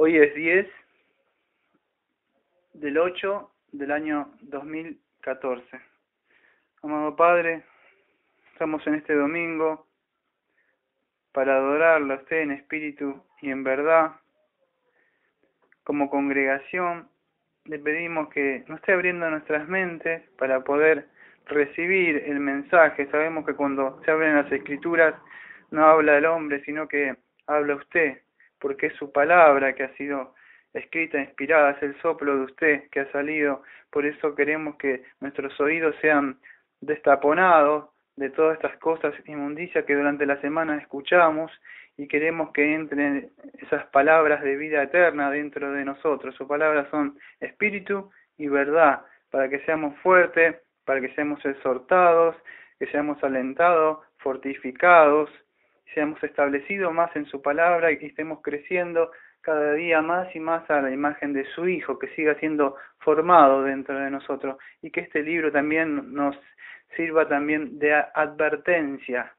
Hoy es 10/8 del año 2014. Amado Padre, estamos en este domingo para adorarlo a usted en espíritu y en verdad. Como congregación le pedimos que nos esté abriendo nuestras mentes para poder recibir el mensaje. Sabemos que cuando se abren las escrituras no habla el hombre, sino que habla usted, porque es su palabra que ha sido escrita, inspirada, es el soplo de usted que ha salido. Por eso queremos que nuestros oídos sean destaponados de todas estas cosas inmundicias que durante la semana escuchamos, y queremos que entren esas palabras de vida eterna dentro de nosotros. Sus palabras son espíritu y verdad, para que seamos fuertes, para que seamos exhortados, que seamos alentados, fortificados, seamos establecidos más en su palabra y estemos creciendo cada día más y más a la imagen de su Hijo, que siga siendo formado dentro de nosotros, y que este libro también nos sirva también de advertencia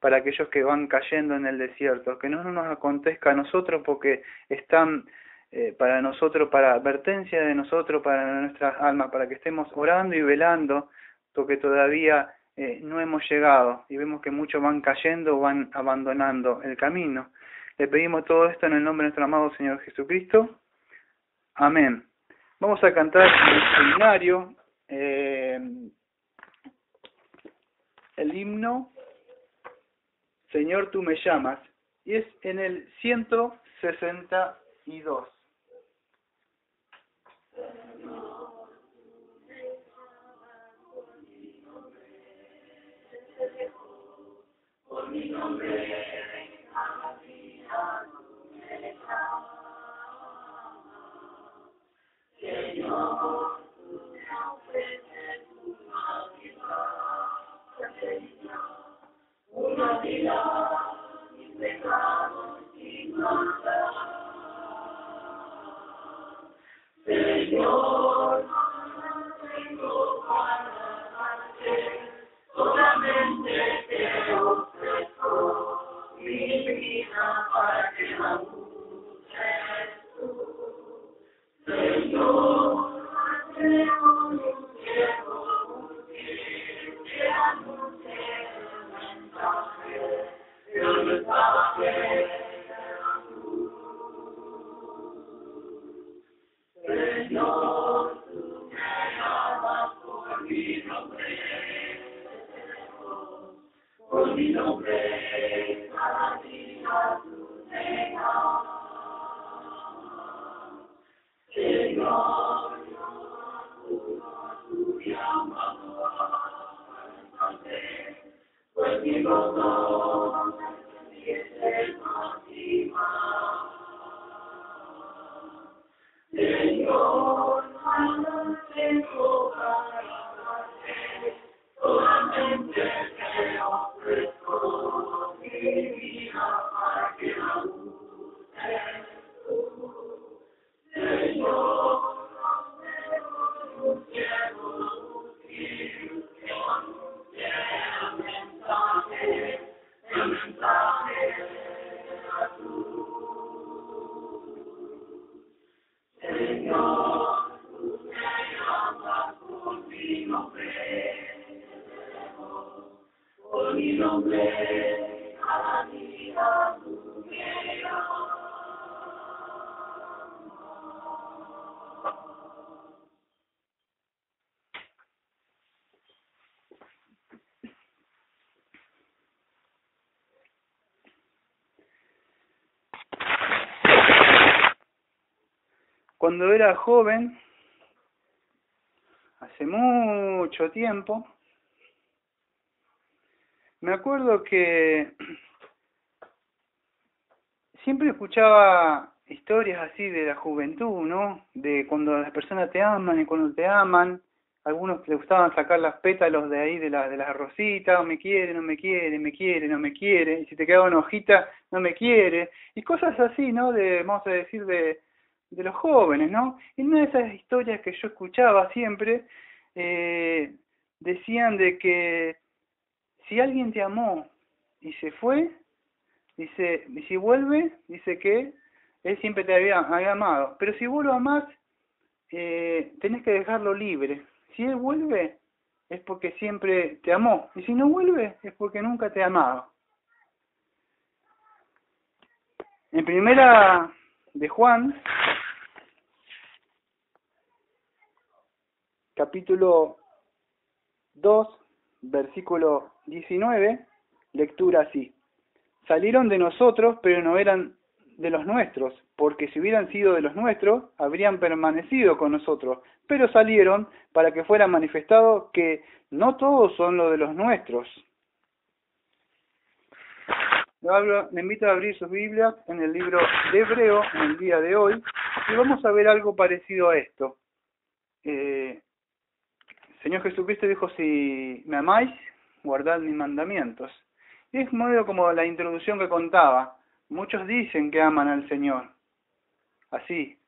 para aquellos que van cayendo en el desierto, que no nos acontezca a nosotros, porque están para nosotros, para advertencia de nosotros, para nuestras almas, para que estemos orando y velando, porque todavía no hemos llegado, y vemos que muchos van cayendo o van abandonando el camino. Le pedimos todo esto en el nombre de nuestro amado Señor Jesucristo. Amén. Vamos a cantar en el seminario el himno Señor, tú me llamas, y es en el 162. Por mi nombre, Señor, tú me ofreces una vida sin pecado, sin maldad. Señor, no tengo para darte, solamente te ofrezco mi vida para que la uses tú. Señor, hacemos un ciego que anuncie el mensaje. Señor, tú me llamas por mi nombre, cada día tú me llamas. Señor, tú llamas, pues mi gozo es más. Señor, no tengo para darte, solamente te ofrezco mi vida para que la uses tú. Señor, un ciego útil que anuncie el mensaje a tú. Señor, tú me llamas por mi nombre, cada día tú me llamas. Cuando era joven, hace mucho tiempo, me acuerdo que siempre escuchaba historias así de la juventud, ¿no? De cuando las personas te aman y cuando te aman. Algunos les gustaban sacar los pétalos de ahí de las rositas, o me quiere, no me quiere, me quiere, no me quiere, y si te quedaba una hojita, no me quiere, y cosas así, ¿no? Vamos a decir, de los jóvenes, ¿no? Y una de esas historias que yo escuchaba siempre, decían de que si alguien te amó y se fue, dice, y si vuelve, dice que Él siempre te había amado. Pero si vos lo amás, tenés que dejarlo libre. Si Él vuelve, es porque siempre te amó. Y si no vuelve, es porque nunca te ha amado. En primera de Juan, capítulo 2, versículo 19, lectura así. Salieron de nosotros, pero no eran de los nuestros, porque si hubieran sido de los nuestros, habrían permanecido con nosotros, pero salieron para que fuera manifestado que no todos son los de los nuestros. Le invito a abrir sus Biblias en el libro de Hebreo en el día de hoy, y vamos a ver algo parecido a esto. Señor Jesucristo dijo, si me amáis, guardad mis mandamientos. Y es medio como la introducción que contaba. Muchos dicen que aman al Señor, así,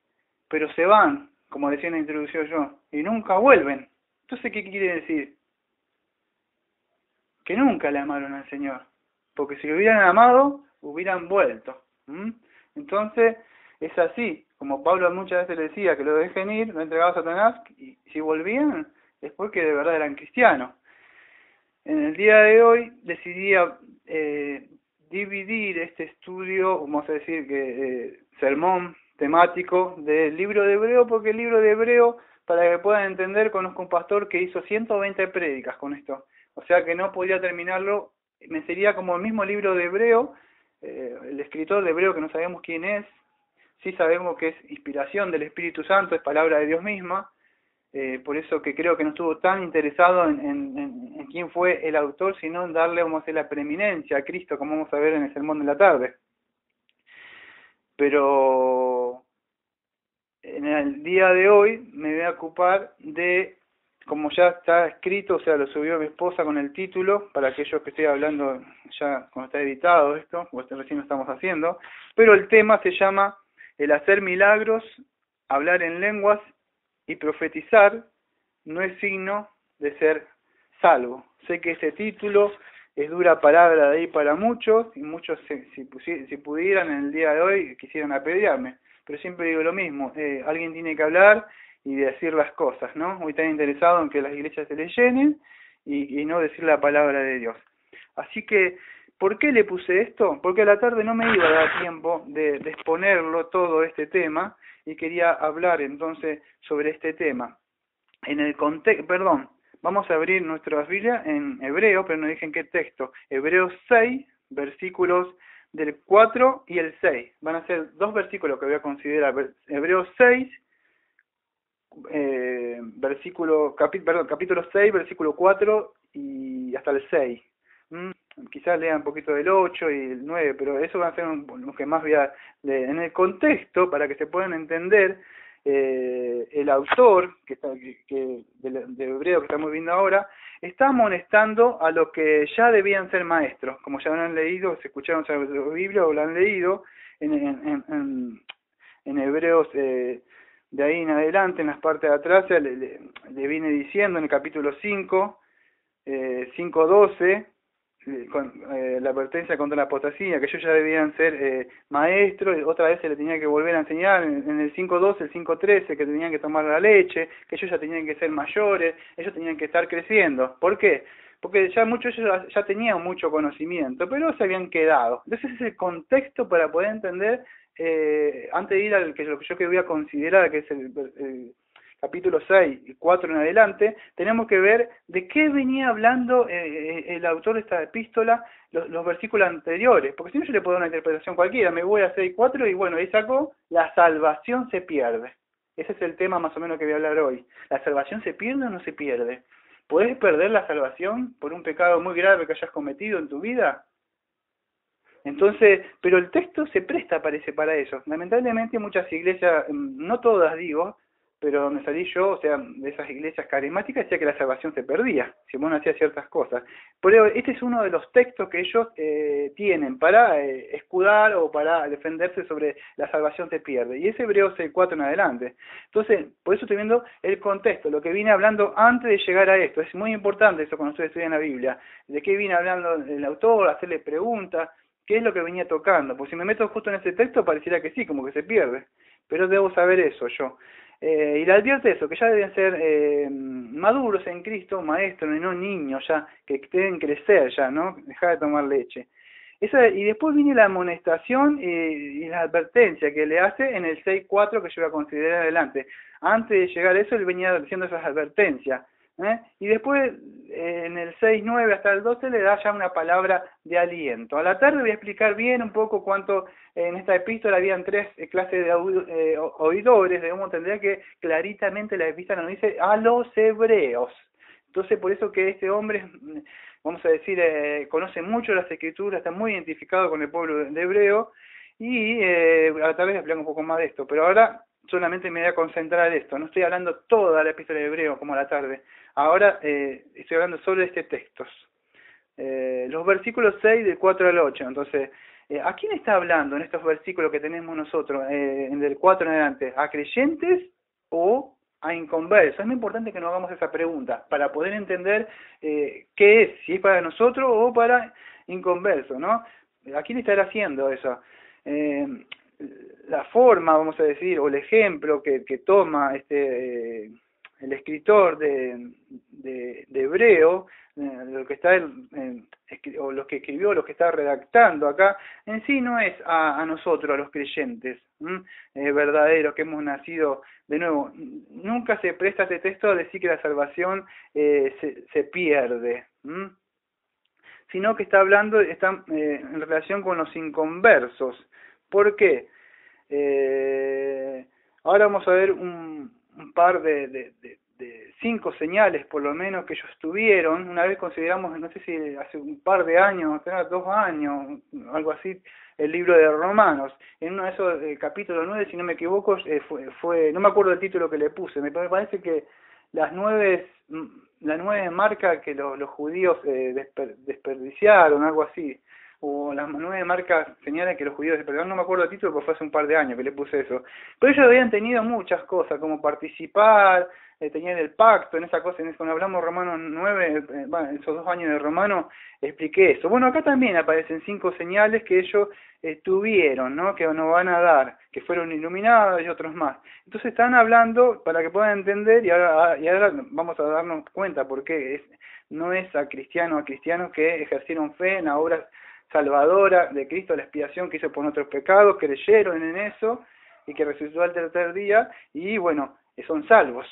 pero se van, como decía en la introducción yo, y nunca vuelven. Entonces, ¿qué quiere decir? Que nunca le amaron al Señor, porque si lo hubieran amado, hubieran vuelto. Entonces, es así, como Pablo muchas veces le decía, que lo dejen ir, lo entregaba a Satanás, y si volvían, es porque de verdad eran cristianos. En el día de hoy decidí dividir este estudio, vamos a decir que sermón temático del libro de Hebreo, porque el libro de Hebreo, para que puedan entender, conozco un pastor que hizo 120 prédicas con esto, o sea que no podía terminarlo, me sería como el mismo libro de Hebreo, el escritor de Hebreo que no sabemos quién es, sí sabemos que es inspiración del Espíritu Santo, es palabra de Dios misma, por eso que creo que no estuvo tan interesado en quién fue el autor, sino en darle, vamos a decir, la preeminencia a Cristo, como vamos a ver en el sermón de la tarde. Pero en el día de hoy me voy a ocupar de, como ya está escrito, o sea, lo subió mi esposa con el título, para aquellos que estoy hablando ya cuando está editado esto, o recién lo estamos haciendo, pero el tema se llama el hacer milagros, hablar en lenguas y profetizar no es signo de ser salvo. Sé que ese título es dura palabra de ahí para muchos, y muchos si pudieran en el día de hoy quisieran apedrearme, pero siempre digo lo mismo, alguien tiene que hablar y decir las cosas, ¿no? Hoy están interesado en que las iglesias se les llenen y no decir la palabra de Dios. Así que, ¿por qué le puse esto? Porque a la tarde no me iba a dar tiempo de exponerlo todo este tema, y quería hablar entonces sobre este tema. En el contexto, vamos a abrir nuestras Biblias en Hebreo, pero no dije en qué texto. Hebreos 6, versículos del 4 y el 6. Van a ser dos versículos que voy a considerar. Hebreos 6, capítulo 6, versículo 4 y hasta el 6. Quizás lean un poquito del 8 y el 9, pero eso va a ser lo que más voy a leer. En el contexto, para que se puedan entender, el autor de Hebreo que estamos viendo ahora está amonestando a los que ya debían ser maestros, como ya lo han leído, se escucharon en la Biblia o lo han leído en Hebreos, de ahí en adelante, en las partes de atrás, le viene diciendo en el capítulo 5, 5:12, con la advertencia contra la apostasía, que ellos ya debían ser maestros, otra vez se le tenía que volver a enseñar en el 5:12, el 5:13, que tenían que tomar la leche, que ellos ya tenían que ser mayores, ellos tenían que estar creciendo. ¿Por qué? Porque ya muchos ellos ya tenían mucho conocimiento, pero se habían quedado. Entonces ese es el contexto para poder entender, antes de ir al que yo que voy a considerar, que es el capítulo 6 y 4 en adelante, tenemos que ver de qué venía hablando el autor de esta epístola, los versículos anteriores, porque si no yo le puedo dar una interpretación cualquiera, me voy a 6 y 4 y bueno, ahí saco, la salvación se pierde. Ese es el tema más o menos que voy a hablar hoy. ¿La salvación se pierde o no se pierde? ¿Podés perder la salvación por un pecado muy grave que hayas cometido en tu vida? Entonces, pero el texto se presta, parece, para eso. Lamentablemente muchas iglesias, no todas digo, pero donde salí yo, o sea, de esas iglesias carismáticas, decía que la salvación se perdía si uno hacía ciertas cosas. Pero este es uno de los textos que ellos tienen para escudar o para defenderse sobre la salvación se pierde. Y es Hebreos 6:4 en adelante. Entonces, por eso estoy viendo el contexto, lo que vine hablando antes de llegar a esto. Es muy importante eso cuando ustedes estudian la Biblia. De qué viene hablando el autor, hacerle preguntas. qué es lo que venía tocando. Pues si me meto justo en ese texto pareciera que sí, como que se pierde, pero debo saber eso yo. Y le advierte eso, que ya deben ser maduros en Cristo, maestros, y no niños ya, que deben crecer ya, ¿no? Dejar de tomar leche. Y después viene la amonestación y la advertencia que le hace en el 6.4 que yo voy a considerar adelante. Antes de llegar a eso, él venía haciendo esas advertencias. Y después, en el 6.9 hasta el 12, le da ya una palabra de aliento. A la tarde voy a explicar bien un poco cuánto en esta epístola habían 3 clases de oidores. Debemos entender que claritamente la epístola nos dice a los hebreos. Entonces, por eso que este hombre, vamos a decir, conoce mucho las escrituras, está muy identificado con el pueblo de hebreo, y a la tarde voy a explicar un poco más de esto, pero ahora solamente me voy a concentrar en esto. No estoy hablando toda la epístola de hebreo como a la tarde. Ahora estoy hablando solo de este textos. Los versículos 6 del 4 al 8. Entonces, ¿a quién está hablando en estos versículos que tenemos nosotros, del 4 en adelante? ¿A creyentes o a inconversos? Es muy importante que nos hagamos esa pregunta para poder entender qué es, si es para nosotros o para inconversos, ¿no? ¿A quién estará haciendo eso? La forma, vamos a decir, o el ejemplo que toma el escritor de Hebreo, lo que está o los que escribió, los que está redactando acá, en sí no es a nosotros, a los creyentes verdaderos que hemos nacido de nuevo. Nunca se presta este texto a decir que la salvación se pierde, sino que está hablando, en relación con los inconversos. ¿Por qué? Ahora vamos a ver un par de 5 señales por lo menos que ellos tuvieron. Una vez consideramos, no sé si hace un par de años, 2 años, algo así, el libro de Romanos. En uno de esos capítulos 9, si no me equivoco, fue no me acuerdo el título que le puse, me parece que las 9 marcas que los judíos desperdiciaron, algo así, o las 9 marcas señalan que los judíos desperdiciaron, no me acuerdo el título porque fue hace un par de años que le puse eso, pero ellos habían tenido muchas cosas, como participar, tenían el pacto, en esa cosa, cuando hablamos Romanos 9, esos 2 años de Romano, expliqué eso. Bueno, acá también aparecen 5 señales que ellos tuvieron, ¿no? Que nos van a dar, que fueron iluminados y otros más. Entonces están hablando para que puedan entender, y ahora vamos a darnos cuenta porque no es a cristianos que ejercieron fe en la obra salvadora de Cristo, la expiación que hizo por nuestros pecados, creyeron en eso y que resucitó al tercer día, y bueno, son salvos.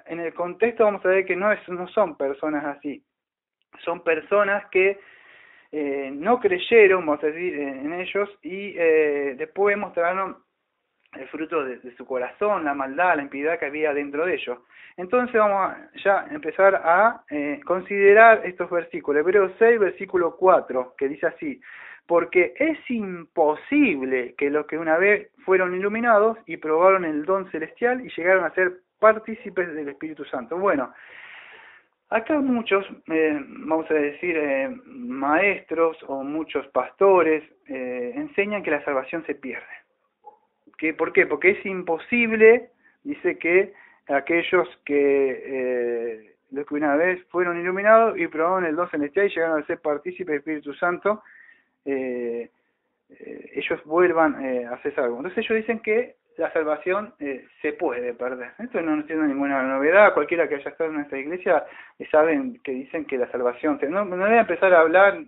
En el contexto vamos a ver que no son personas así, son personas que no creyeron, vamos a decir, en ellos, y después mostraron el fruto de su corazón, la maldad, la impiedad que había dentro de ellos. Entonces vamos a ya empezar a considerar estos versículos. Hebreos 6, versículo 4, que dice así: porque es imposible que los que una vez fueron iluminados y probaron el don celestial y llegaron a ser partícipes del Espíritu Santo. Bueno, acá muchos, vamos a decir, maestros o muchos pastores enseñan que la salvación se pierde. ¿Por qué? Porque es imposible, dice, que aquellos que los que una vez fueron iluminados y probaron el don celestial y llegaron a ser partícipes del Espíritu Santo, ellos vuelvan a ser salvos. Entonces ellos dicen que la salvación se puede perder. Esto no tiene ninguna novedad. Cualquiera que haya estado en nuestra iglesia saben que dicen que la salvación no voy a empezar a hablar,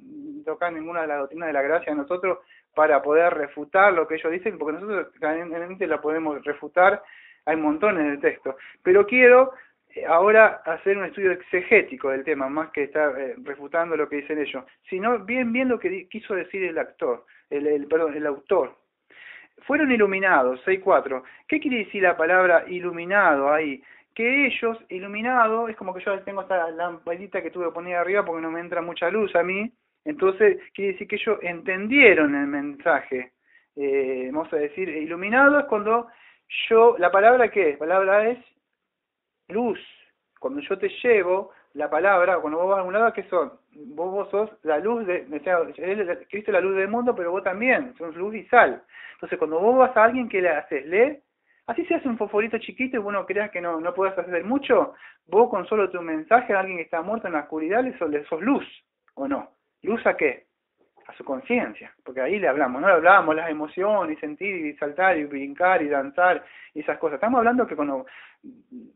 tocar ninguna de las doctrinas de la gracia a nosotros para poder refutar lo que ellos dicen, porque nosotros realmente la podemos refutar. Hay montones de textos, pero quiero ahora hacer un estudio exegético del tema, más que estar refutando lo que dicen ellos, sino bien lo que quiso decir el autor. Fueron iluminados, 6.4. ¿Qué quiere decir la palabra iluminado ahí? Que ellos, iluminado, es como que yo tengo esta lamparita que tuve que poner arriba porque no me entra mucha luz a mí, entonces quiere decir que ellos entendieron el mensaje. Vamos a decir, iluminado es cuando ¿la palabra qué es? La palabra es luz. Cuando yo te llevo la palabra, cuando vos vas a algún lado, ¿qué son? Vos sos la luz Cristo es la luz del mundo, pero vos también, sos luz y sal. Entonces, cuando vos vas a alguien, ¿qué le haces? Así se hace un fosforito chiquito y vos no creas que no podés hacer mucho, vos con solo tu mensaje a alguien que está muerto en la oscuridad le sos luz, ¿o no? ¿Luz a qué? a su conciencia, porque ahí le hablamos, no le hablábamos las emociones, sentir y saltar y brincar y danzar y esas cosas. Estamos hablando que cuando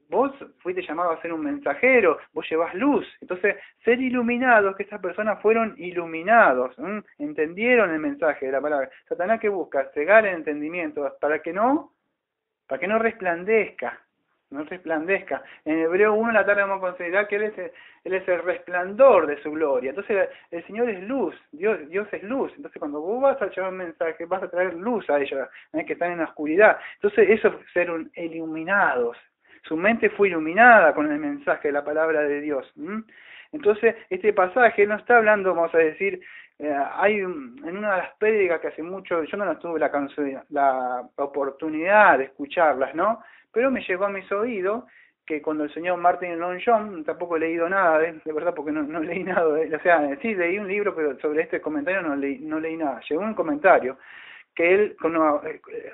vos fuiste llamado a ser un mensajero, vos llevás luz, entonces ser iluminados, que estas personas fueron iluminados, entendieron el mensaje de la palabra. Satanás, ¿qué busca? Cegar el entendimiento para que no resplandezca. No resplandezca. En Hebreo 1 en la tarde vamos a considerar que Él es el resplandor de su gloria. Entonces el Señor es luz, Dios es luz. Entonces cuando vos vas a llevar un mensaje, vas a traer luz a ellos, que están en la oscuridad. Entonces eso es ser iluminados. Su mente fue iluminada con el mensaje de la palabra de Dios. Entonces este pasaje no está hablando, vamos a decir, en una de las prédicas que hace mucho, yo no tuve la oportunidad de escucharlas, ¿no? Pero me llegó a mis oídos que cuando el señor Martin Lloyd Jones, tampoco he leído nada de verdad, porque no leí nada de él, o sea, sí leí un libro, pero sobre este comentario no leí nada. Llegó un comentario que él, cuando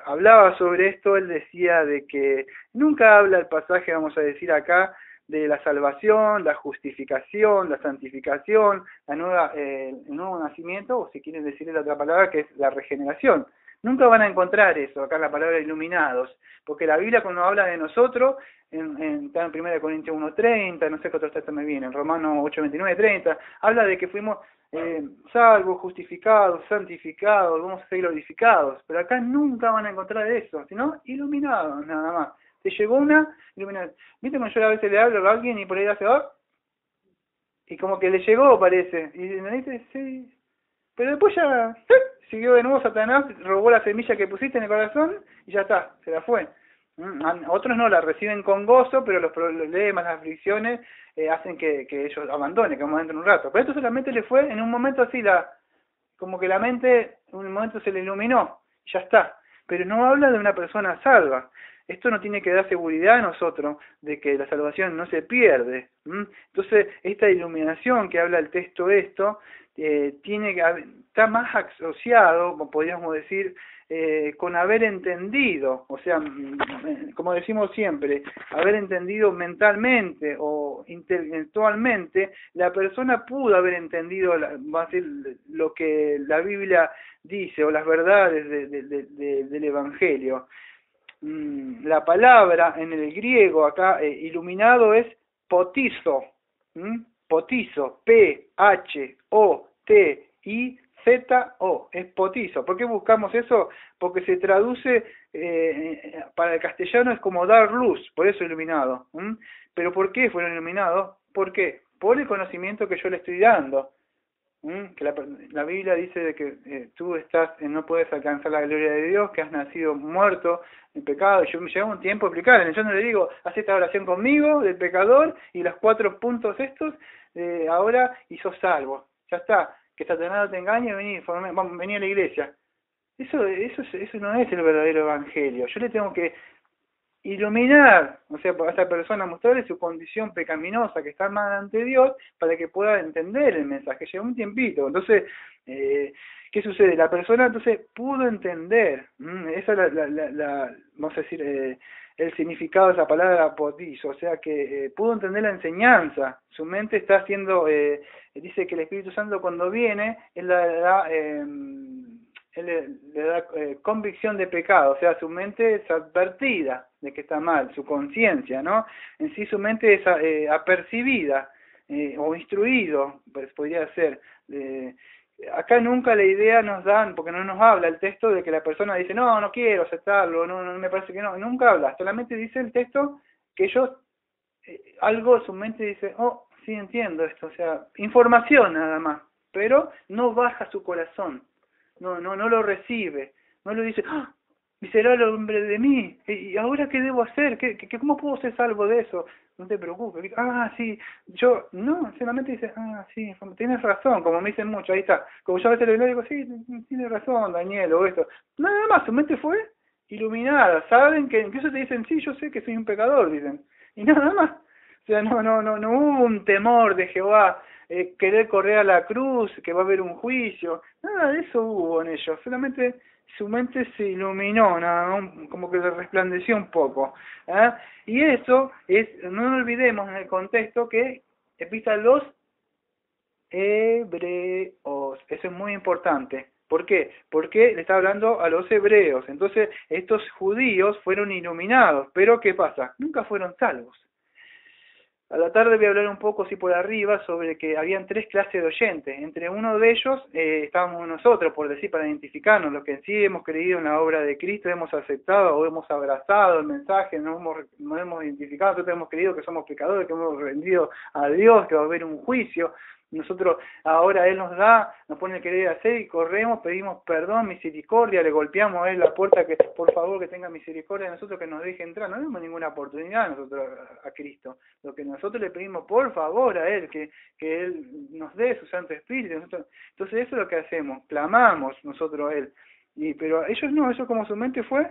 hablaba sobre esto, él decía de que nunca habla el pasaje, vamos a decir acá, de la salvación, la justificación, la santificación, el nuevo nacimiento, o si quieren decirle la otra palabra, que es la regeneración. Nunca van a encontrar eso, acá en la palabra iluminados, porque la Biblia cuando habla de nosotros, está en 1 Corintios 1:30, no sé qué otro texto me viene, en Romanos 8:29-30, habla de que fuimos salvos, justificados, santificados, vamos a ser glorificados, pero acá nunca van a encontrar eso, sino iluminados nada más. Te llegó una iluminación. ¿Viste cuando yo a veces le hablo a alguien y por ahí hace y como que le llegó, parece, y me dice, sí, pero después ya siguió de nuevo Satanás, robó la semilla que pusiste en el corazón y ya está, se la fue. Otros no, la reciben con gozo, pero los problemas, las aflicciones hacen que ellos abandonen, que vamos dentro de un rato. Pero esto solamente le fue en un momento así, como que la mente en un momento se le iluminó, ya está. Pero no habla de una persona salva. Esto no tiene que dar seguridad a nosotros de que la salvación no se pierde. Entonces, esta iluminación que habla el texto está más asociado, podríamos decir, con haber entendido, o sea, como decimos siempre, haber entendido mentalmente o intelectualmente, la persona pudo haber entendido lo que la Biblia dice o las verdades del Evangelio. La palabra en el griego acá, iluminado, es potizo, potizo, P-H-O-T-I-Z-O, es potizo. ¿Por qué buscamos eso? Porque se traduce, para el castellano es como dar luz, por eso iluminado. ¿Pero por qué fueron iluminados? ¿Por qué? Por el conocimiento que yo le estoy dando. Que la Biblia dice de que tú no puedes alcanzar la gloria de Dios, que has nacido muerto en pecado. Yo me llevo un tiempo a explicar, yo no le digo, haz esta oración conmigo del pecador y los 4 puntos estos ahora y sos salvo, ya está, que Satanás no te engañe, vení a la iglesia. Eso no es el verdadero evangelio. Yo le tengo que iluminar, o sea, a esta persona, mostrarle su condición pecaminosa que está mal ante Dios para que pueda entender el mensaje. Lleva un tiempito. Entonces, ¿qué sucede? La persona entonces pudo entender, esa es vamos a decir, el significado de esa palabra potizo, o sea que pudo entender la enseñanza. Su mente está haciendo, dice que el Espíritu Santo cuando viene, él le da convicción de pecado, o sea, su mente es advertida de que está mal, su conciencia, ¿no? En sí su mente es apercibida o instruido, pues podría ser. Acá nunca la idea nos dan, porque no nos habla el texto de que la persona dice, no quiero aceptarlo, no me parece que no, nunca habla, solamente dice el texto que ellos, algo su mente dice, sí entiendo esto, o sea, información nada más, pero no baja su corazón. No lo recibe, no le dice, será el hombre de mí, ¿y ahora qué debo hacer? ¿Cómo puedo ser salvo de eso? No te preocupes, sí, solamente dice, sí, tienes razón, como me dicen mucho, ahí está, como yo a veces le digo, sí, tienes razón, Daniel, o esto, nada más, su mente fue iluminada, saben que, incluso te dicen, sí, yo sé que soy un pecador, dicen, y nada más, o sea, no hubo un temor de Jehová, querer correr a la cruz, que va a haber un juicio, nada de eso hubo en ellos, solamente su mente se iluminó, como que le resplandeció un poco. Y eso es, no olvidemos en el contexto que epístola a los hebreos. Eso es muy importante. ¿Por qué? Porque le está hablando a los hebreos. Entonces, estos judíos fueron iluminados. Pero, ¿qué pasa? Nunca fueron salvos. A la tarde voy a hablar un poco, así por arriba, sobre que habían 3 clases de oyentes. Entre uno de ellos estábamos nosotros, por decir, para identificarnos, los que en sí hemos creído en la obra de Cristo, hemos aceptado o hemos abrazado el mensaje, nos hemos identificado, nosotros hemos creído que somos pecadores, que hemos rendido a Dios, que va a haber un juicio. Nosotros ahora Él nos da, nos pone el querer hacer y corremos, pedimos perdón, misericordia, le golpeamos a Él la puerta, que por favor que tenga misericordia de nosotros, que nos deje entrar. No damos ninguna oportunidad nosotros a Cristo. Lo que nosotros le pedimos por favor a Él, que Él nos dé su Santo Espíritu. Entonces eso es lo que hacemos, clamamos nosotros a Él. Pero ellos no, ellos como su mente fue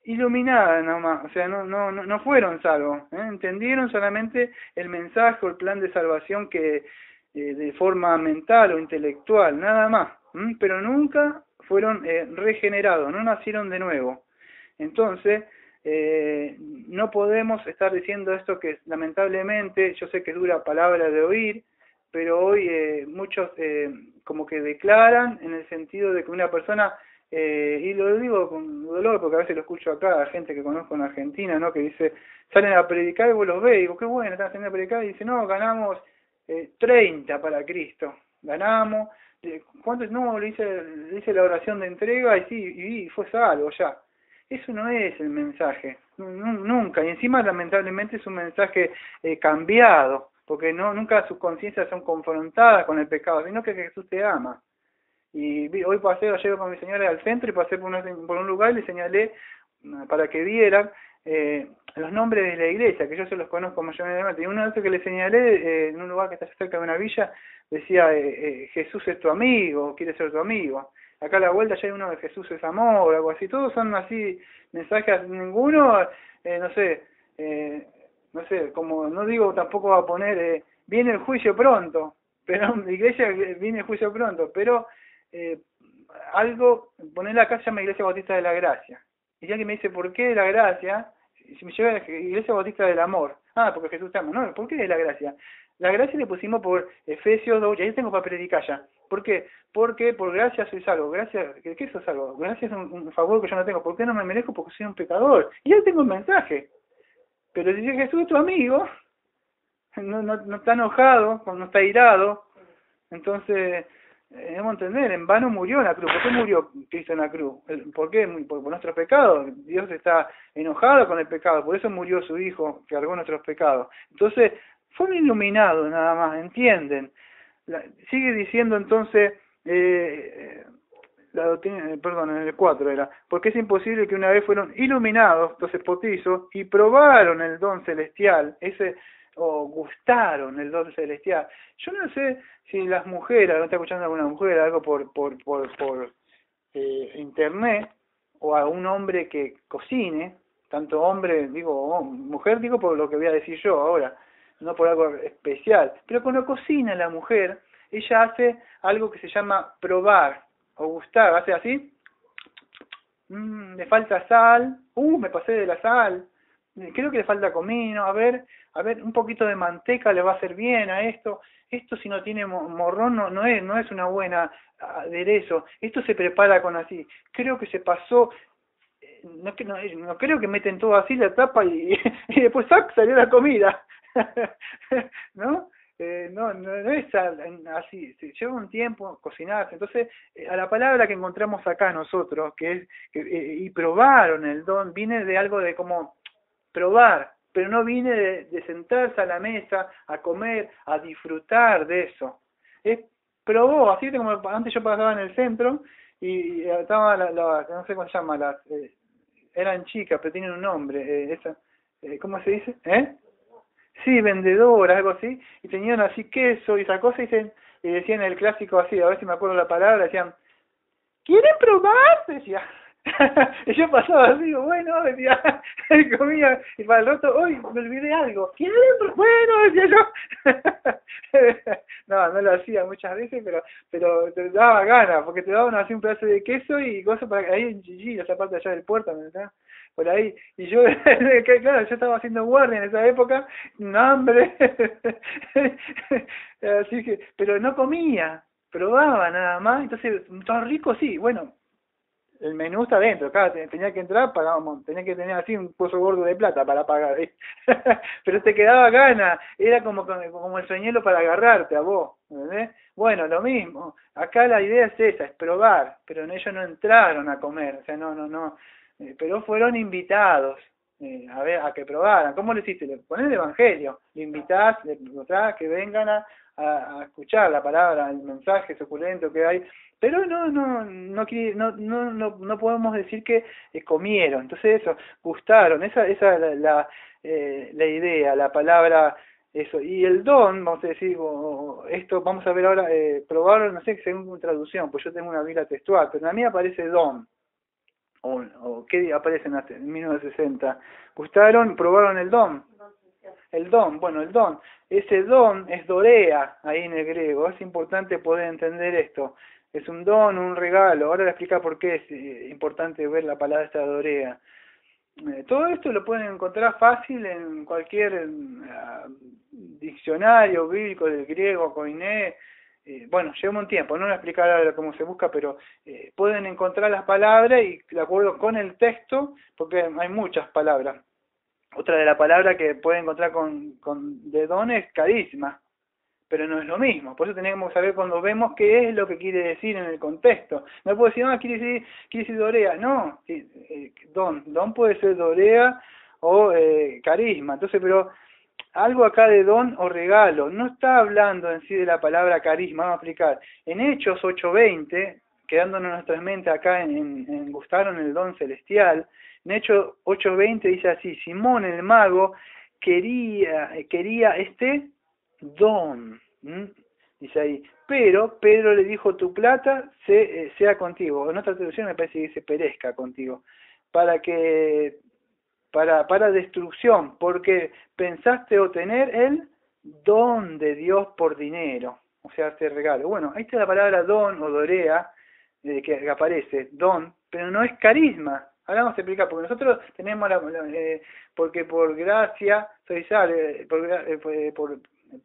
iluminada nomás, o sea, no fueron salvos, entendieron solamente el mensaje o el plan de salvación que de forma mental o intelectual, nada más, pero nunca fueron regenerados, no nacieron de nuevo. Entonces, no podemos estar diciendo esto que lamentablemente, yo sé que es dura palabra de oír, pero hoy muchos como que declaran en el sentido de que una persona, y lo digo con dolor porque a veces lo escucho acá, a gente que conozco en Argentina, ¿no? Que dice, salen a predicar y vos los ves, y digo, qué bueno, están saliendo a predicar, y dice, no, ganamos 30 para Cristo, ganamos, ¿cuántos? No, le hice la oración de entrega y sí, y fue salvo ya. Eso no es el mensaje, nunca, y encima lamentablemente es un mensaje cambiado, porque nunca sus conciencias son confrontadas con el pecado, sino que Jesús te ama. Y hoy llego con mi señora al centro y pasé por un lugar y le señalé para que vieran los nombres de la iglesia, que yo se los conozco mayormente, y uno de esos que le señalé en un lugar que está cerca de una villa, decía Jesús es tu amigo, quiere ser tu amigo. Acá a la vuelta ya hay uno de Jesús es amor, algo así, todos son así mensajes, ninguno, no sé, como no digo tampoco va a poner, viene el juicio pronto, pero la iglesia viene el juicio pronto, pero algo, poner acá se llama Iglesia Bautista de la Gracia. Y ya que me dice, ¿por qué de la gracia? Si me lleva a la Iglesia Bautista del Amor. Ah, porque Jesús te ama. No, ¿por qué de la gracia? La gracia le pusimos por Efesios 2, y ahí tengo para predicar ya. ¿Por qué? Porque por gracia soy salvo. Gracia, ¿qué soy salvo? Gracia es un favor que yo no tengo. ¿Por qué no me merezco? Porque soy un pecador. Y ahí tengo el mensaje. Pero si Jesús es tu amigo, no está enojado, no está irado, entonces debemos entender, en vano murió en la cruz. ¿Por qué murió Cristo en la cruz? ¿Por qué? Por nuestros pecados. Dios está enojado con el pecado, por eso murió su Hijo, que cargó nuestros pecados. Entonces, fueron iluminados nada más, ¿entienden? Sigue diciendo entonces, la doctrina, perdón, en el 4 era, porque es imposible que una vez fueron iluminados, entonces potizos, y probaron el don celestial, o gustaron el don celestial. Yo no sé si las mujeres, no está escuchando alguna mujer, algo por internet, o a un hombre que cocine, tanto hombre, digo, mujer, digo por lo que voy a decir yo ahora, no por algo especial, pero cuando cocina la mujer, ella hace algo que se llama probar, o gustar, hace así, me falta sal, me pasé de la sal, creo que le falta comino, a ver, un poquito de manteca le va a hacer bien a esto si no tiene morrón no es una buena aderezo, esto se prepara con así, creo que se pasó, no creo que meten todo así, la tapa y después salió la comida, ¿no? No es así, lleva un tiempo cocinarse. Entonces, a la palabra que encontramos acá nosotros, que es y probaron el don, viene de algo de como probar, pero no viene de sentarse a la mesa, a comer, a disfrutar de eso. Probó, así como antes yo pasaba en el centro y estaba no sé cómo se llama, eran chicas, pero tienen un nombre, ¿cómo se dice? Sí, vendedoras, algo así, y tenían así queso y esa cosa, y decían el clásico así, a ver si me acuerdo la palabra, decían, ¿quieren probar? Decía, Y yo pasaba así, digo, bueno, decía, comía, y para el rato, hoy me olvidé algo. ¿Qué? Bueno, decía yo. No lo hacía muchas veces, pero te daba ganas, porque te daban así un pedazo de queso y cosas para ahí en Gigi, esa parte allá del puerto, ¿verdad? Por ahí, y yo, claro, yo estaba haciendo guardia en esa época, un hambre, así que, pero no comía, probaba nada más, entonces, todo rico, sí, bueno, el menú está dentro, claro, tenía que entrar, pagábamos, tenía que tener así un pozo gordo de plata para pagar, ¿eh? Pero te quedaba gana, era como el señuelo para agarrarte a vos, ¿entendés? Bueno, lo mismo, acá la idea es esa, es probar, pero ellos no entraron a comer, o sea, no, pero fueron invitados, a ver, a que probaran. ¿Cómo lo hiciste? Le pones el evangelio, le invitás, le mostrás que vengan a escuchar la palabra, el mensaje suculento que hay, pero no podemos decir que comieron. Entonces eso, gustaron, esa es la idea, la palabra, eso. Y el don, vamos a decir, esto vamos a ver ahora, probaron, no sé, según traducción, pues yo tengo una Biblia textual, pero a mí aparece don, o ¿qué aparece en 1960? Gustaron, probaron el don. El don, bueno, el don. Ese don es dorea ahí en el griego. Es importante poder entender esto. Es un don, un regalo. Ahora le explica por qué es importante ver la palabra esta dorea. Todo esto lo pueden encontrar fácil en cualquier diccionario bíblico del griego, koiné. Bueno, lleva un tiempo, no voy a explicar ahora cómo se busca, pero pueden encontrar las palabras y de acuerdo con el texto, porque hay muchas palabras. Otra de la palabra que puede encontrar de don es carisma, pero no es lo mismo. Por eso tenemos que saber cuando vemos qué es lo que quiere decir en el contexto. No puedo decir, quiere decir dorea. No, don puede ser dorea o carisma. Entonces, pero algo acá de don o regalo. No está hablando en sí de la palabra carisma. Vamos a explicar. En Hechos 8:20, quedándonos en nuestras mentes acá en gustaron el don celestial, en Hechos 8:20 dice así: Simón el mago quería este don, dice ahí, pero Pedro le dijo: tu plata sea contigo. En otra traducción me parece que dice perezca contigo, para destrucción, porque pensaste obtener el don de Dios por dinero, o sea, este regalo. Bueno, ahí está la palabra don o dorea, que aparece, don, pero no es carisma. Ahora vamos a explicar, porque nosotros tenemos porque por gracia soy salvo,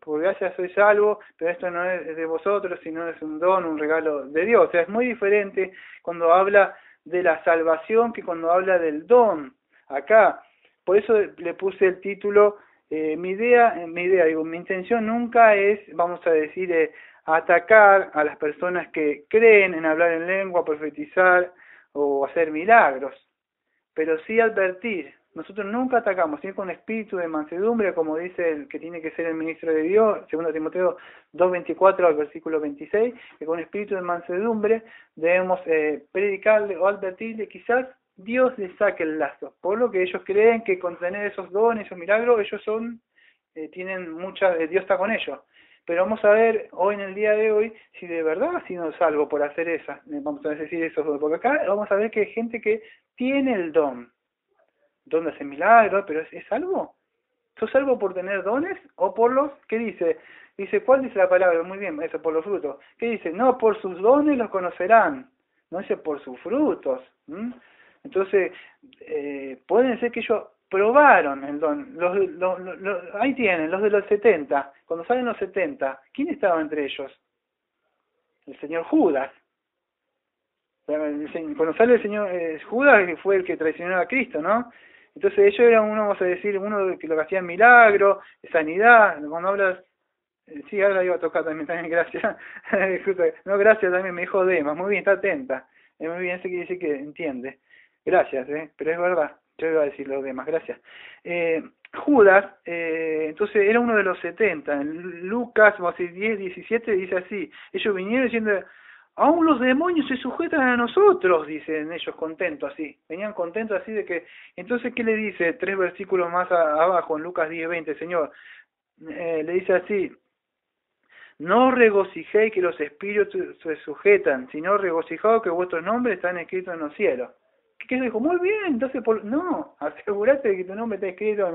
por gracia soy salvo, pero esto no es de vosotros, sino es un don, un regalo de Dios. O sea, es muy diferente cuando habla de la salvación que cuando habla del don. Acá, por eso le puse el título, mi intención nunca es, vamos a decir, atacar a las personas que creen en hablar en lengua, profetizar o hacer milagros, pero sí advertir. Nosotros nunca atacamos, sino con espíritu de mansedumbre, como dice el que tiene que ser el ministro de Dios, 2 Timoteo 2:24 al versículo 26, que con espíritu de mansedumbre debemos predicarle o advertirle, quizás Dios les saque el lazo, por lo que ellos creen que con tener esos dones, esos milagros, ellos tienen Dios está con ellos. Pero vamos a ver hoy, en el día de hoy, si de verdad ha sido salvo por hacer eso, vamos a decir eso, porque acá vamos a ver que hay gente que tiene el don de hacer milagros, pero ¿es salvo? ¿Sos salvo por tener dones o por los, qué dice? Dice, ¿cuál dice la palabra? Muy bien, eso, por los frutos. ¿Qué dice? No, por sus dones los conocerán, no dice por sus frutos. Entonces, pueden ser que ellos probaron el don. Ahí tienen, los de los 70. Cuando salen los 70, ¿quién estaba entre ellos? El señor Judas. Cuando sale el señor Judas, que fue el que traicionó a Cristo, ¿no? Entonces ellos eran vamos a decir, uno que lo que hacían milagro, sanidad. Cuando hablas, sí, ahora iba a tocar también, gracias. No, gracias también, me dijo Demas. Muy bien, está atenta. Muy bien, eso quiere decir que entiende. Gracias, pero es verdad. Yo iba a decir lo demás, gracias. Judas, entonces era uno de los 70. En Lucas, vamos a decir, 10:17 dice así: ellos vinieron diciendo, aún los demonios se sujetan a nosotros, dicen ellos contentos así. Venían contentos así de que... Entonces, ¿qué le dice 3 versículos más abajo en Lucas 10:20, Señor? Le dice así: no os regocijéis que los espíritus se sujetan, sino regocijaos que vuestros nombres están escritos en los cielos. ¿Qué dijo? Muy bien, entonces, no, asegúrate de que tu nombre está escrito,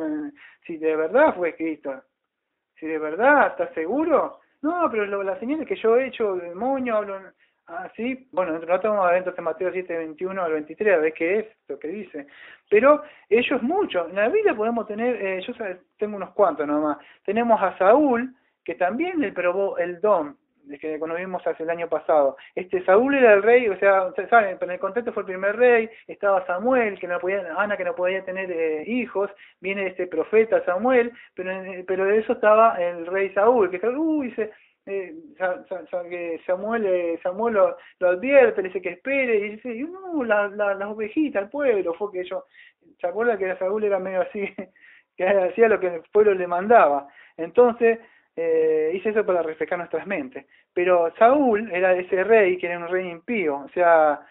si de verdad fue escrito. Si de verdad, ¿estás seguro? No, pero las señales que yo he hecho, el demonio, hablo así, bueno, no estamos adentro de Mateo 7, 21 al 23, a ver qué es lo que dice. Pero ellos muchos, en la Biblia podemos tener, tengo unos cuantos nomás, tenemos a Saúl, que también le probó el don, que conocimos hace el año pasado. Saúl era el rey, o sea, saben, en el contexto fue el primer rey, estaba Samuel, Ana que no podía tener hijos, viene este profeta Samuel, pero de eso estaba el rey Saúl, que dice, que Samuel lo advierte, le dice que espere, y dice, no, las ovejitas, el pueblo, fue que yo, ¿se acuerda que Saúl era medio así, que hacía lo que el pueblo le mandaba? Entonces, hice eso para refrescar nuestras mentes. Pero Saúl era ese rey, que era un rey impío. O sea,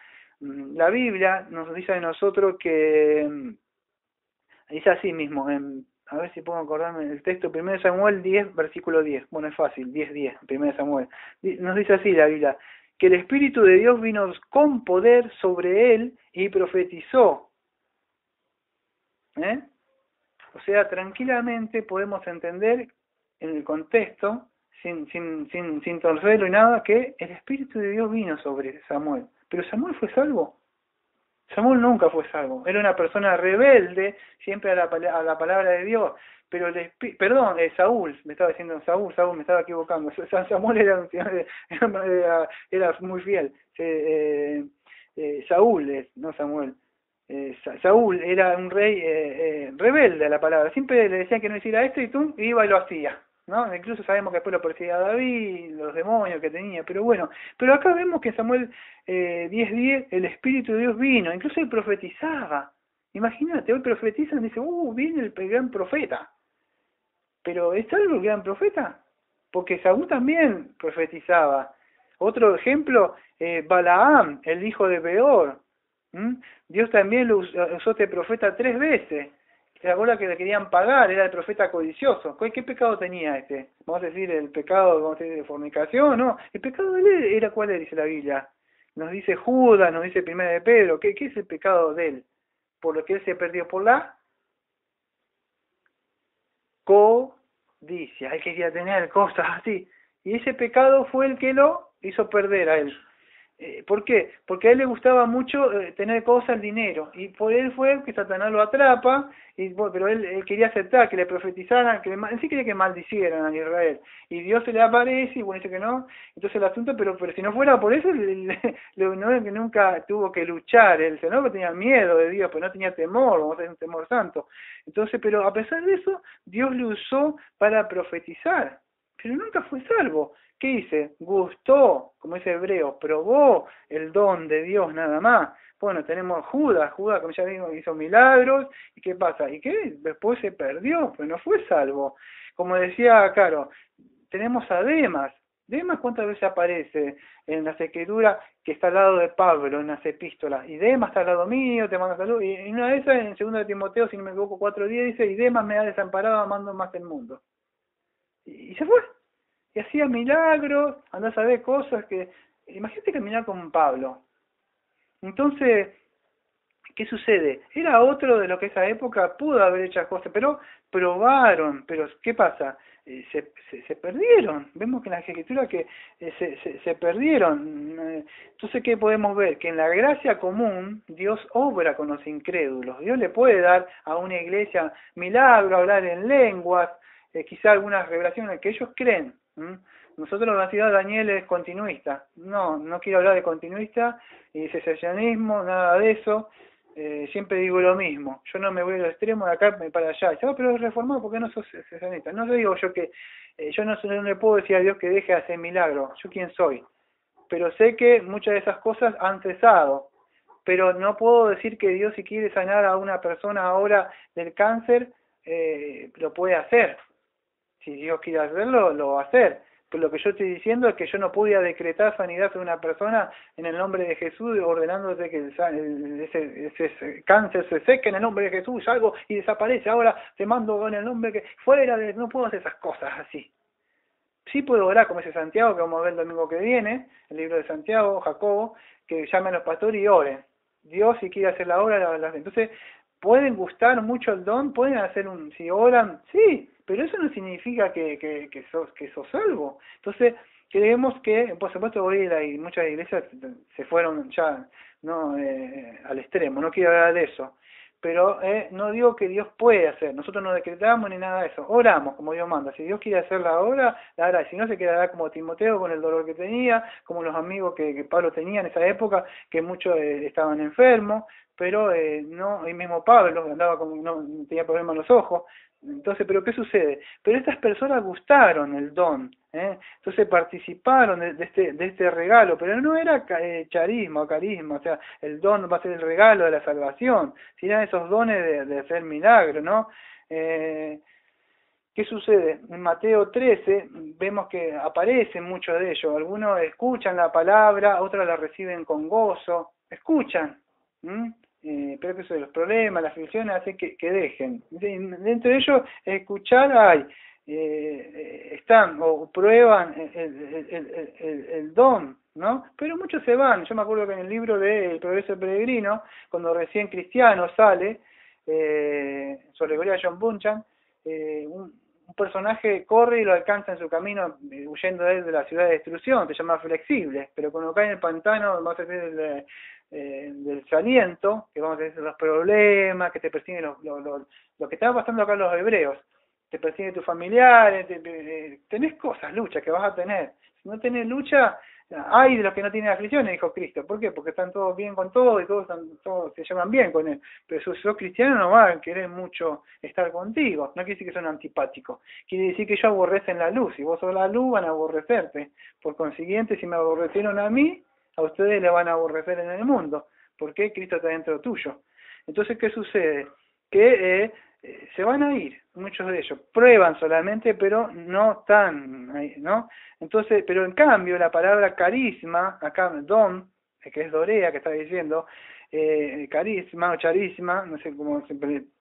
la Biblia nos dice de nosotros que, dice así mismo, a ver si puedo acordarme el texto, 1 Samuel 10, versículo 10. Bueno, es fácil, 10, 1 Samuel. Nos dice así la Biblia, que el Espíritu de Dios vino con poder sobre él y profetizó. O sea, tranquilamente podemos entender en el contexto, sin torcerlo y nada, que el Espíritu de Dios vino sobre Samuel. Pero Samuel fue salvo. Samuel nunca fue salvo. Era una persona rebelde siempre a la palabra de Dios. Pero Saúl, me estaba diciendo Saúl, me estaba equivocando. Samuel era muy fiel. Saúl, no Samuel. Saúl era un rey rebelde a la palabra. Siempre le decían que no hiciera esto y tú iba y lo hacía, ¿no? Incluso sabemos que después lo perseguía a David, los demonios que tenía, pero bueno. Pero acá vemos que en Samuel 10:10 el Espíritu de Dios vino, incluso él profetizaba. Imagínate, hoy profetizan y dicen, viene el gran profeta. Pero ¿es algo el gran profeta? Porque Saúl también profetizaba. Otro ejemplo, Balaam, el hijo de Beor. Dios también lo usó este profeta 3 veces. ¿Se acuerda que le querían pagar? Era el profeta codicioso. ¿Qué pecado tenía este? Vamos a decir el pecado de fornicación, ¿no? El pecado de él era, ¿cuál es? Dice la Biblia. Nos dice Judas, nos dice 1 de Pedro. ¿Qué es el pecado de él? Por lo que él se perdió por la codicia. Él quería tener cosas así. Y ese pecado fue el que lo hizo perder a él. ¿Por qué? Porque a él le gustaba mucho tener cosas, dinero, y por él fue que Satanás lo atrapa, pero él quería aceptar que le profetizaran, en sí quería que maldicieran a Israel, y Dios se le aparece, y bueno, dice que no, entonces el asunto, pero si no fuera por eso, no es que nunca tuvo que luchar, él no que tenía miedo de Dios, pues no tenía temor, vamos a tener un temor santo, entonces, pero a pesar de eso, Dios le usó para profetizar, pero nunca fue salvo. ¿Qué dice? Gustó, como dice Hebreo, probó el don de Dios nada más. Bueno, tenemos Judas, como ya vimos, hizo milagros, ¿y qué pasa? ¿Y qué? Después se perdió, pues no fue salvo. Como decía Caro, tenemos a Demas. Demas, ¿cuántas veces aparece en las escrituras que está al lado de Pablo, en las epístolas? Y Demas está al lado mío, te manda salud. Y en una de esas, en 2 de Timoteo, si no me equivoco, 4:10, dice, y Demas me ha desamparado amando más el mundo. Y se fue. Y hacía milagros, andás a ver cosas que... Imagínate caminar con Pablo. Entonces, ¿qué sucede? Era otro de lo que esa época pudo haber hecho cosas, pero probaron. Pero, ¿qué pasa? Se perdieron. Vemos que en la escritura que se perdieron. Entonces, ¿qué podemos ver? Que en la gracia común, Dios obra con los incrédulos. Dios le puede dar a una iglesia milagro, hablar en lenguas, quizá algunas revelaciones que ellos creen. Nosotros la ciudad de Daniel es continuista. No quiero hablar de continuista y cesacionismo, nada de eso. Siempre digo lo mismo. Yo no me voy al extremo de acá para allá. Dice, pero es reformado, ¿por qué no sos cesacionista? No digo yo que yo no le puedo decir a Dios que deje de hacer milagros. Yo quién soy. Pero sé que muchas de esas cosas han cesado. Pero no puedo decir que Dios, si quiere sanar a una persona ahora del cáncer, lo puede hacer. Si Dios quiere hacerlo, lo va a hacer. Pero lo que yo estoy diciendo es que yo no podía decretar sanidad sobre una persona en el nombre de Jesús, ordenándose que ese cáncer se seque en el nombre de Jesús, algo y desaparece. Ahora te mando en el nombre que fuera de... No puedo hacer esas cosas así. Sí puedo orar, como dice Santiago, que vamos a ver el domingo que viene, el libro de Santiago, Jacobo, que llamen a los pastores y oren. Dios si quiere hacer la obra, entonces pueden gustar mucho el don, pueden hacer si oran, sí, pero eso no significa que sos salvo. Entonces, creemos que, por supuesto, hoy muchas iglesias se fueron ya no al extremo, no quiero hablar de eso, pero no digo que Dios puede hacer, nosotros no decretamos ni nada de eso, oramos como Dios manda, si Dios quiere hacer la obra, la hará, si no se quedará como Timoteo con el dolor que tenía, como los amigos que Pablo tenía en esa época, que muchos estaban enfermos, pero no, y mismo Pablo andaba como, no tenía problemas en los ojos. Entonces, ¿pero qué sucede? Pero estas personas gustaron el don, entonces participaron de este regalo, pero no era charisma o carisma, o sea, el don va a ser el regalo de la salvación, sino esos dones de hacer milagros, ¿no? ¿Qué sucede? En Mateo 13 vemos que aparecen muchos de ellos, algunos escuchan la palabra, otros la reciben con gozo, escuchan, pero que son los problemas, las aflicciones hacen que dejen. Dentro de ellos, escuchar hay, están o prueban el don, ¿no? Pero muchos se van. Yo me acuerdo que en el libro de El Progreso del Peregrino, cuando recién Cristiano sale, su alegoría de John Bunyan, un personaje corre y lo alcanza en su camino, huyendo de él de la ciudad de destrucción, se llama Flexible, pero cuando cae en el pantano, vamos a decir, del saliento, que vamos a decir los problemas, que te persiguen lo que está pasando acá los hebreos, te persiguen tus familiares, tenés cosas, luchas que vas a tener. Si no tenés lucha, hay de los que no tienen aflicciones, dijo Cristo. ¿Por qué? Porque están todos bien con todo y todos se llevan bien con él. Pero si sos cristiano no va a querer mucho estar contigo. No quiere decir que son antipáticos. Quiere decir que ellos aborrecen la luz. Si vos sos la luz, van a aborrecerte. Por consiguiente, si me aborrecieron a mí, a ustedes le van a aborrecer en el mundo. Porque Cristo está dentro tuyo. Entonces, ¿qué sucede? Que se van a ir, muchos de ellos, prueban solamente, pero no están ahí, ¿no? Entonces, pero en cambio la palabra carisma, acá don, que es Dorea, que está diciendo, carisma o charisma, no sé cómo se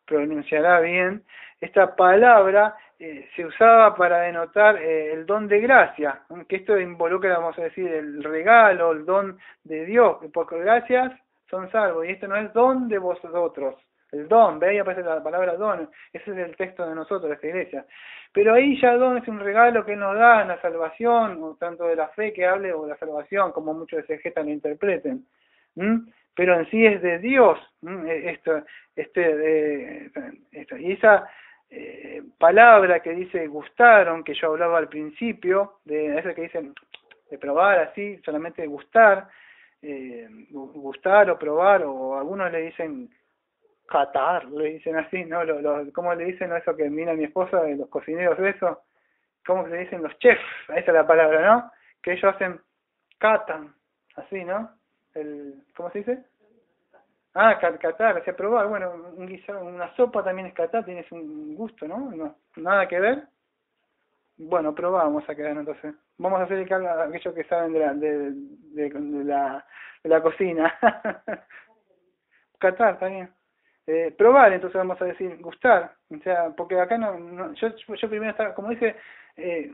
pronunciará bien, esta palabra se usaba para denotar el don de gracia, que esto involucra, vamos a decir, el regalo, el don de Dios, porque gracias son salvos, y esto no es don de vosotros. El don, ve ahí aparece la palabra don, ese es el texto de nosotros, de esta iglesia. Pero ahí ya don es un regalo que nos da en la salvación, o tanto de la fe que hable, o de la salvación, como muchos exegetas lo interpreten. Pero en sí es de Dios, y esa palabra que dice gustaron, que yo hablaba al principio, de esa que dicen de probar así, solamente gustar, gustar o probar, o algunos le dicen catar, le dicen así, ¿no? ¿Cómo le dicen eso que mira mi esposa, de los cocineros de eso? ¿Cómo le dicen los chefs? Esa es la palabra, ¿no? Que ellos hacen catan, así, ¿no? ¿Cómo se dice? Ah, catar, o sea, probar, bueno, un guisado, una sopa también es catar, tienes un gusto, ¿no? No, nada que ver. Bueno, probamos a quedar entonces. Vamos a hacer aquellos que saben de la cocina. Catar también. Probar, entonces vamos a decir gustar, o sea, porque acá yo primero estaba, como dice,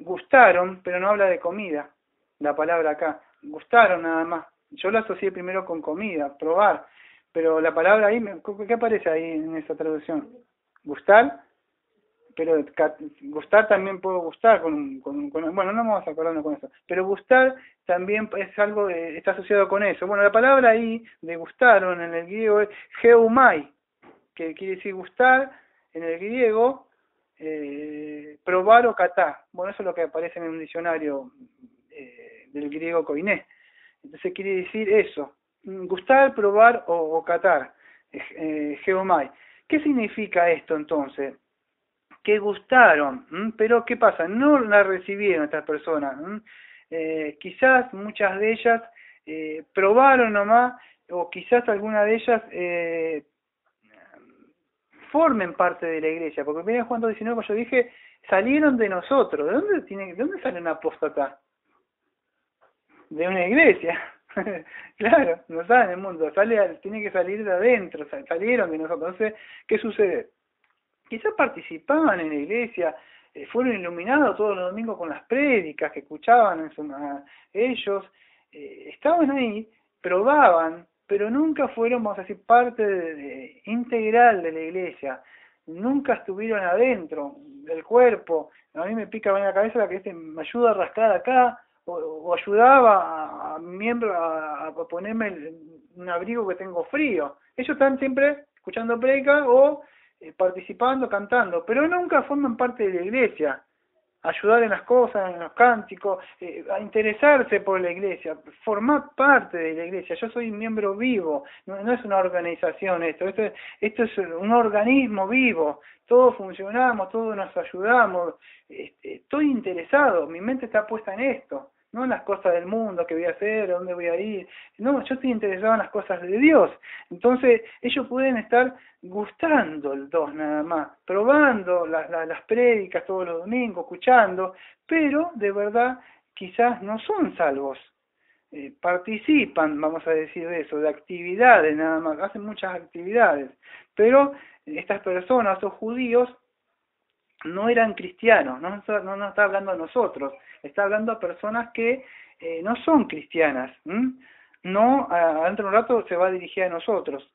gustaron, pero no habla de comida, la palabra acá, gustaron nada más, yo lo asocié primero con comida, probar, pero la palabra ahí, ¿qué aparece ahí en esa traducción? Gustar, pero gustar también puedo gustar bueno, no vamos a acordarnos con eso, pero gustar también es algo, está asociado con eso. Bueno, la palabra ahí de gustaron en el griego es geumai, que quiere decir gustar en el griego, probar o catar. Bueno, eso es lo que aparece en un diccionario del griego koiné. Entonces quiere decir eso, gustar, probar o catar, geomai. ¿Qué significa esto entonces? Que gustaron, pero ¿qué pasa? No la recibieron estas personas. Quizás muchas de ellas probaron nomás, o quizás alguna de ellas formen parte de la iglesia, porque mira Juan 2:19, como yo dije, salieron de nosotros. ¿De dónde sale un apóstata? De una iglesia. Claro, no está en el mundo, tiene que salir de adentro, salieron de nosotros. Entonces, ¿qué sucede? Quizás participaban en la iglesia, fueron iluminados todos los domingos con las prédicas que escuchaban ellos, estaban ahí, probaban, pero nunca fueron, vamos a decir, parte integral de la iglesia. Nunca estuvieron adentro del cuerpo. A mí me pica en la cabeza la que me ayuda a rascar acá, o ayudaba a miembro a ponerme un abrigo que tengo frío. Ellos están siempre escuchando predica o participando, cantando, pero nunca forman parte de la iglesia. Ayudar en las cosas, en los cánticos, a interesarse por la iglesia, formar parte de la iglesia. Yo soy un miembro vivo, no es una organización esto es un organismo vivo, todos funcionamos, todos nos ayudamos, estoy interesado, mi mente está puesta en esto, no en las cosas del mundo, qué voy a hacer, a dónde voy a ir, no, yo estoy interesado en las cosas de Dios. Entonces ellos pueden estar gustando el dos nada más, probando las prédicas todos los domingos, escuchando, pero de verdad quizás no son salvos. Participan, vamos a decir de eso, de actividades nada más, hacen muchas actividades, pero estas personas, estos judíos, no eran cristianos, no está hablando a nosotros, está hablando a personas que no son cristianas, no, dentro de un rato se va a dirigir a nosotros.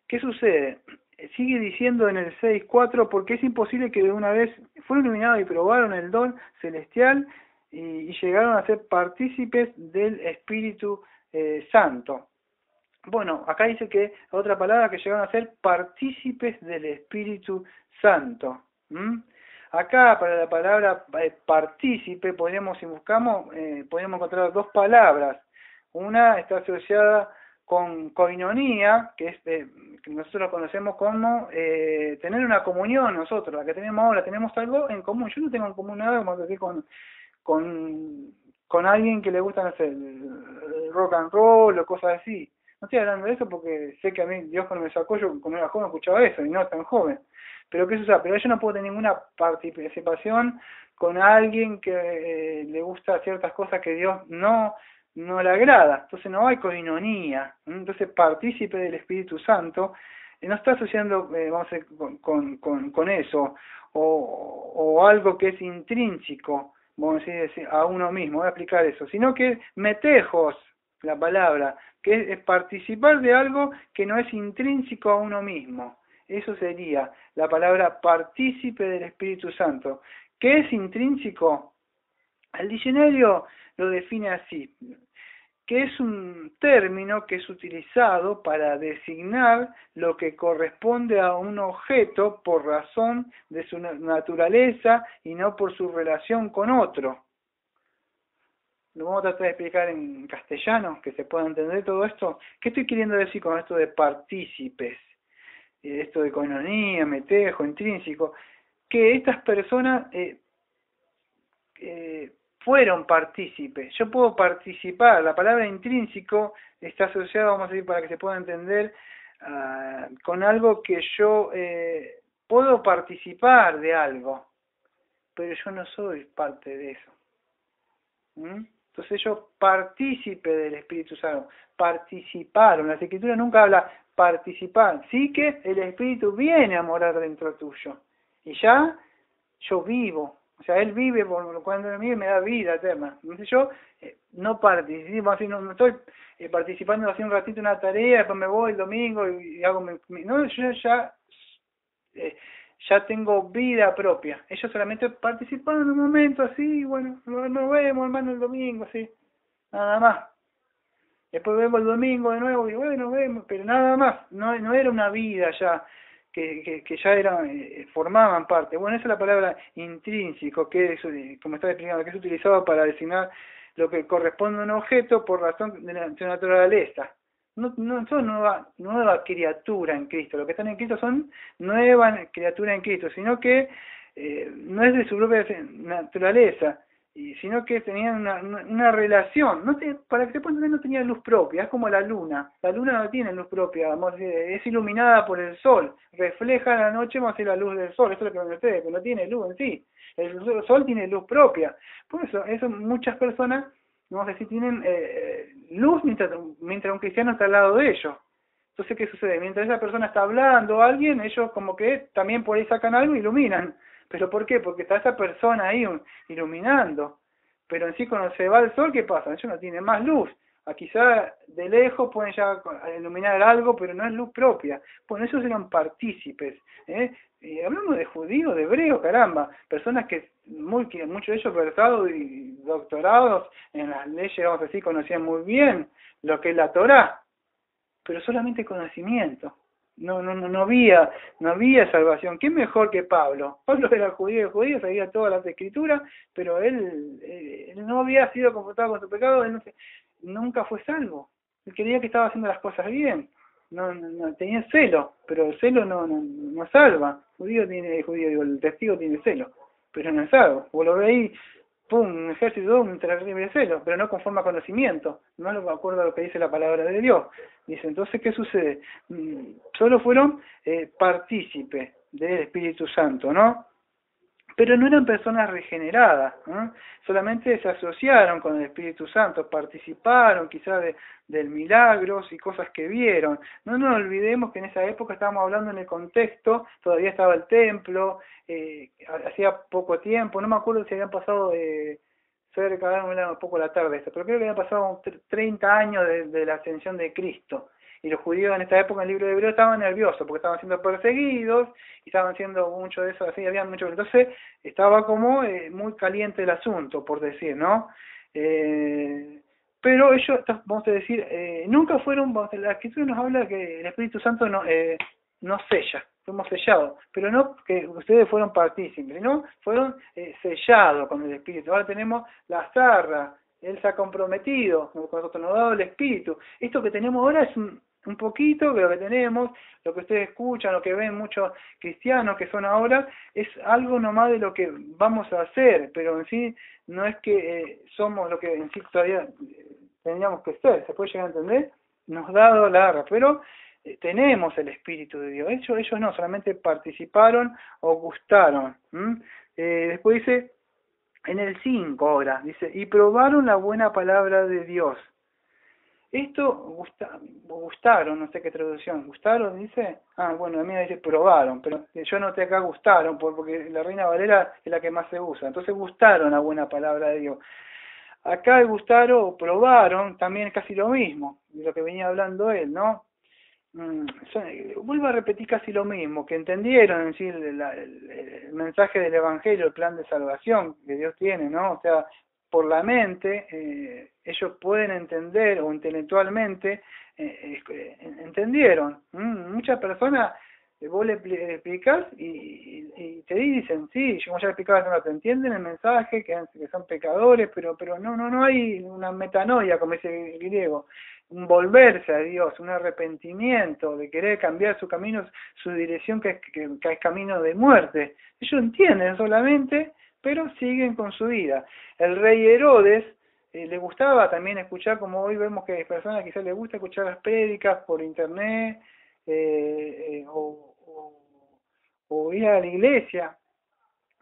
¿Qué sucede? Sigue diciendo en el 6.4, porque es imposible que de una vez fueron iluminados y probaron el don celestial y llegaron a ser partícipes del Espíritu Santo. Bueno, acá dice que otra palabra que llegaron a ser partícipes del Espíritu Santo. Acá para la palabra partícipe podríamos, si buscamos, podríamos encontrar dos palabras. Una está asociada con koinonía, que es que nosotros conocemos como tener una comunión nosotros, la que tenemos ahora, tenemos algo en común. Yo no tengo en común nada, como decir, con alguien que le gusta, no sé, el rock and roll o cosas así. No estoy hablando de eso porque sé que a mí Dios cuando me sacó, yo cuando era joven escuchaba eso y no tan joven. Pero ¿qué sucede? Pero yo no puedo tener ninguna participación con alguien que le gusta ciertas cosas que Dios no le agrada. Entonces no hay koinonía. Entonces partícipe del Espíritu Santo no está asociando, vamos a decir, con eso, o algo que es intrínseco, vamos a decir, a uno mismo. Voy a explicar eso. Sino que metejos, la palabra, que es participar de algo que no es intrínseco a uno mismo. Eso sería la palabra partícipe del Espíritu Santo. ¿Qué es intrínseco? El diccionario lo define así, que es un término que es utilizado para designar lo que corresponde a un objeto por razón de su naturaleza y no por su relación con otro. Lo vamos a tratar de explicar en castellano, que se pueda entender todo esto. ¿Qué estoy queriendo decir con esto de partícipes? Esto de koinonía, metejo, intrínseco, que estas personas fueron partícipes. Yo puedo participar, la palabra intrínseco está asociada, vamos a decir, para que se pueda entender, con algo que yo puedo participar de algo, pero yo no soy parte de eso. Entonces yo partícipe del Espíritu Santo, participaron. La Escritura nunca habla participar, sí que el Espíritu viene a morar dentro tuyo y ya yo vivo, o sea, Él vive cuando en mí me da vida eterna. Entonces yo no participo, así no estoy participando así un ratito en una tarea, después me voy el domingo y hago no, yo ya tengo vida propia. Ellos solamente participaron en un momento así, bueno, nos vemos hermano el domingo, así, nada más. Después vemos el domingo de nuevo y bueno, vemos, pero nada más, no era una vida ya, que ya formaban parte. Bueno, esa es la palabra intrínseco, que es, como estaba explicando, que es utilizado para designar lo que corresponde a un objeto por razón de su naturaleza. No son nueva criatura en Cristo, lo que están en Cristo son nueva criatura en Cristo, sino que no es de su propia naturaleza, sino que tenían una relación. Para que se pueda entender, no tenía luz propia, es como la luna no tiene luz propia, vamos a decir, es iluminada por el sol, refleja la noche, vamos a decir, la luz del sol, eso es lo que ven ustedes, pero no tiene luz en sí, el sol tiene luz propia. Por eso muchas personas, vamos a decir, tienen luz mientras un cristiano está al lado de ellos. Entonces, ¿qué sucede? Mientras esa persona está hablando a alguien, ellos como que también por ahí sacan algo y iluminan. ¿Pero por qué? Porque está esa persona ahí iluminando. Pero en sí, cuando se va el sol, ¿qué pasa? Ellos no tienen más luz. quizá de lejos pueden ya iluminar algo, pero no es luz propia. Bueno, esos eran partícipes. Y hablamos de judíos, de hebreos, caramba, personas que muchos de ellos versados y doctorados en las leyes, vamos a decir, conocían muy bien lo que es la Torá, pero solamente conocimiento. No había salvación. ¿Quién mejor que Pablo? Pablo era judío, sabía todas las escrituras, pero él no había sido confrontado con su pecado, él nunca fue salvo. Él creía que estaba haciendo las cosas bien. No tenía celo, pero el celo no salva. El testigo tiene celo, pero no es salvo. Vos lo veis, pum, un ejército, un terrible celo, pero no conforme a conocimiento, no lo acuerdo a lo que dice la palabra de Dios. Dice, entonces, ¿qué sucede? Solo fueron partícipes del Espíritu Santo, ¿no? Pero no eran personas regeneradas, ¿no? Solamente se asociaron con el Espíritu Santo, participaron quizás del milagros y cosas que vieron. No nos olvidemos que en esa época estábamos hablando en el contexto, todavía estaba el templo, hacía poco tiempo, no me acuerdo si habían pasado cerca, un poco la tarde, pero creo que habían pasado 30 años de la ascensión de Cristo. Y los judíos en esta época en el libro de Hebreo estaban nerviosos porque estaban siendo perseguidos y estaban haciendo mucho de eso, así había mucho. Entonces estaba como muy caliente el asunto, por decir, ¿no? Pero ellos, vamos a decir, nunca fueron, la Escritura nos habla de que el Espíritu Santo nos sella, fuimos sellados, pero no que ustedes fueron partícipes, sino fueron sellados con el Espíritu. Ahora tenemos la zarra, Él se ha comprometido, nosotros nos ha dado el Espíritu. Esto que tenemos ahora es un poquito de lo que tenemos, lo que ustedes escuchan, lo que ven muchos cristianos que son ahora, es algo nomás de lo que vamos a hacer, pero en sí no es que somos lo que en sí todavía tendríamos que ser. ¿Se puede llegar a entender? Nos ha dado la garra, pero tenemos el Espíritu de Dios. Ellos no, solamente participaron o gustaron. Después dice, en el 5 ahora, dice, y probaron la buena palabra de Dios. Esto gustaron, no sé qué traducción, gustaron dice, bueno, a mí me dice probaron, pero yo noté acá gustaron, porque la Reina Valera es la que más se usa, entonces gustaron la buena palabra de Dios. Acá el gustaron o probaron también es casi lo mismo, de lo que venía hablando él, ¿no? Vuelvo a repetir casi lo mismo, que entendieron en sí el mensaje del Evangelio, el plan de salvación que Dios tiene, ¿no? O sea, por la mente, ellos pueden entender, o intelectualmente entendieron. Muchas personas, vos le explicás y te dicen, sí, yo ya le explicaba, no te entienden el mensaje, que son pecadores, pero no hay una metanoia, como dice el griego, un volverse a Dios, un arrepentimiento, de querer cambiar su camino, su dirección, que es camino de muerte. Ellos entienden solamente, pero siguen con su vida. El rey Herodes le gustaba también escuchar, como hoy vemos que hay personas que quizás les gusta escuchar las prédicas por internet, o ir a la iglesia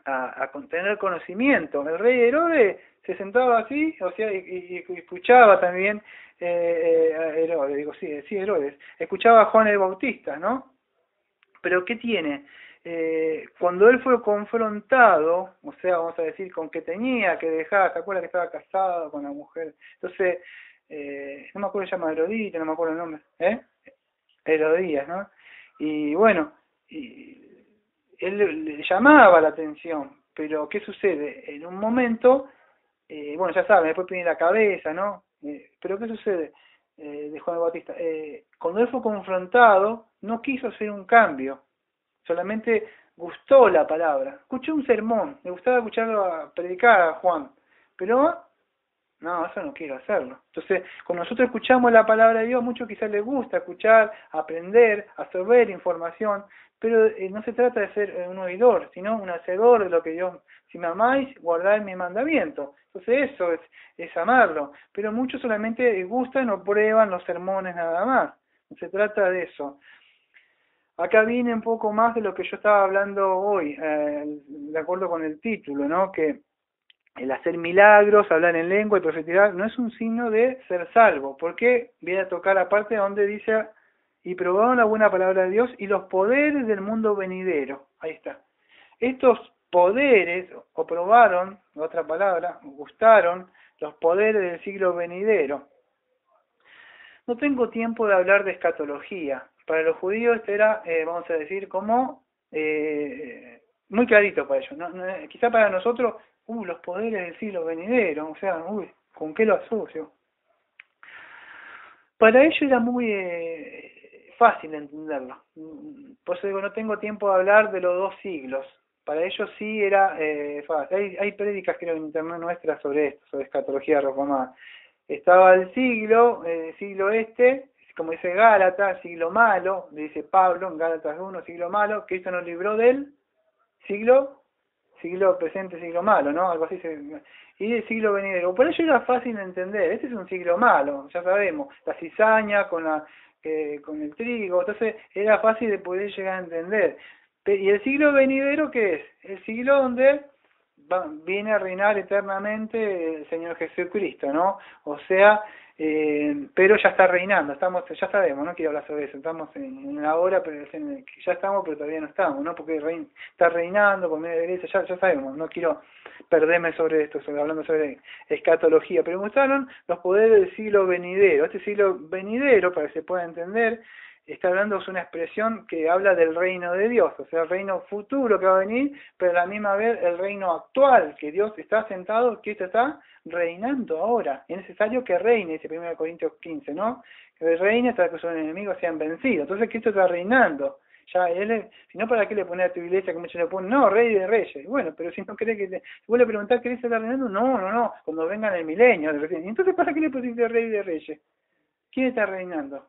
a tener conocimiento. El rey Herodes se sentaba así, o sea, y escuchaba también a Herodes, Herodes, escuchaba a Juan el Bautista, ¿no? Pero ¿qué tiene? Cuando él fue confrontado, o sea, vamos a decir, con que tenía que dejar, ¿se acuerda que estaba casado con la mujer? Entonces, no me acuerdo, se llama Herodita, no me acuerdo el nombre, Herodías, ¿no? Y bueno, él le llamaba la atención, pero ¿qué sucede? En un momento, bueno, ya saben, después tiene la cabeza, ¿no? Pero ¿qué sucede de Juan el Bautista? Cuando él fue confrontado, no quiso hacer un cambio, solamente gustó la palabra. Escuchó un sermón, le gustaba escucharlo a predicar a Juan, pero no, eso no quiero hacerlo. Entonces, cuando nosotros escuchamos la palabra de Dios, mucho quizás les gusta escuchar, aprender, absorber información, pero no se trata de ser un oidor, sino un hacedor de lo que Dios, si me amáis, guardad mi mandamiento. Entonces eso es amarlo, pero muchos solamente gustan o prueban los sermones nada más. No se trata de eso. Acá viene un poco más de lo que yo estaba hablando hoy, de acuerdo con el título, ¿no? Que el hacer milagros, hablar en lengua y profetizar no es un signo de ser salvo, porque viene a tocar la parte donde dice, y probaron la buena palabra de Dios y los poderes del mundo venidero. Ahí está. Estos poderes, o probaron, otra palabra, gustaron, los poderes del siglo venidero. no tengo tiempo de hablar de escatología. Para los judíos esto era, vamos a decir, como muy clarito para ellos. Quizá para nosotros, los poderes del siglo venidero, o sea, ¿con qué lo asocio? Para ellos era muy fácil entenderlo. Por eso digo, no tengo tiempo de hablar de los 2 siglos. Para ellos sí era fácil. Hay prédicas, creo, en internet nuestras sobre esto, sobre escatología reformada. Estaba el siglo como dice Gálatas, siglo malo, dice Pablo en Gálatas 1, siglo malo, Cristo nos libró del siglo presente, siglo malo, ¿no? Algo así y el siglo venidero. Por eso era fácil de entender. Este es un siglo malo, ya sabemos. La cizaña con el trigo. Entonces era fácil de poder llegar a entender. ¿Y el siglo venidero qué es? El siglo donde viene a reinar eternamente el Señor Jesucristo, ¿no? O sea, pero ya está reinando, ya sabemos, no quiero hablar sobre eso, estamos en la hora, pero ya estamos, pero todavía no estamos, ¿no? Porque está reinando por medio de la iglesia, ya sabemos, no quiero perderme sobre esto, hablando sobre escatología, pero mostraron los poderes del siglo venidero. Este siglo venidero, para que se pueda entender, está hablando de una expresión que habla del reino de Dios, o sea, el reino futuro que va a venir, pero a la misma vez el reino actual, que Dios está sentado, que está reinando ahora. Es necesario que reine, dice 1 Corintios 15, ¿no? Que reine hasta que sus enemigos sean vencidos. Entonces Cristo está reinando. Ya si no, ¿para qué le pones a tu iglesia que muchos le ponen? No, rey de reyes. Bueno, pero si no cree si vos le preguntás, ¿querés estar reinando? No, cuando vengan el milenio. ¿Y entonces para qué le pusiste rey de reyes? ¿Quién está reinando?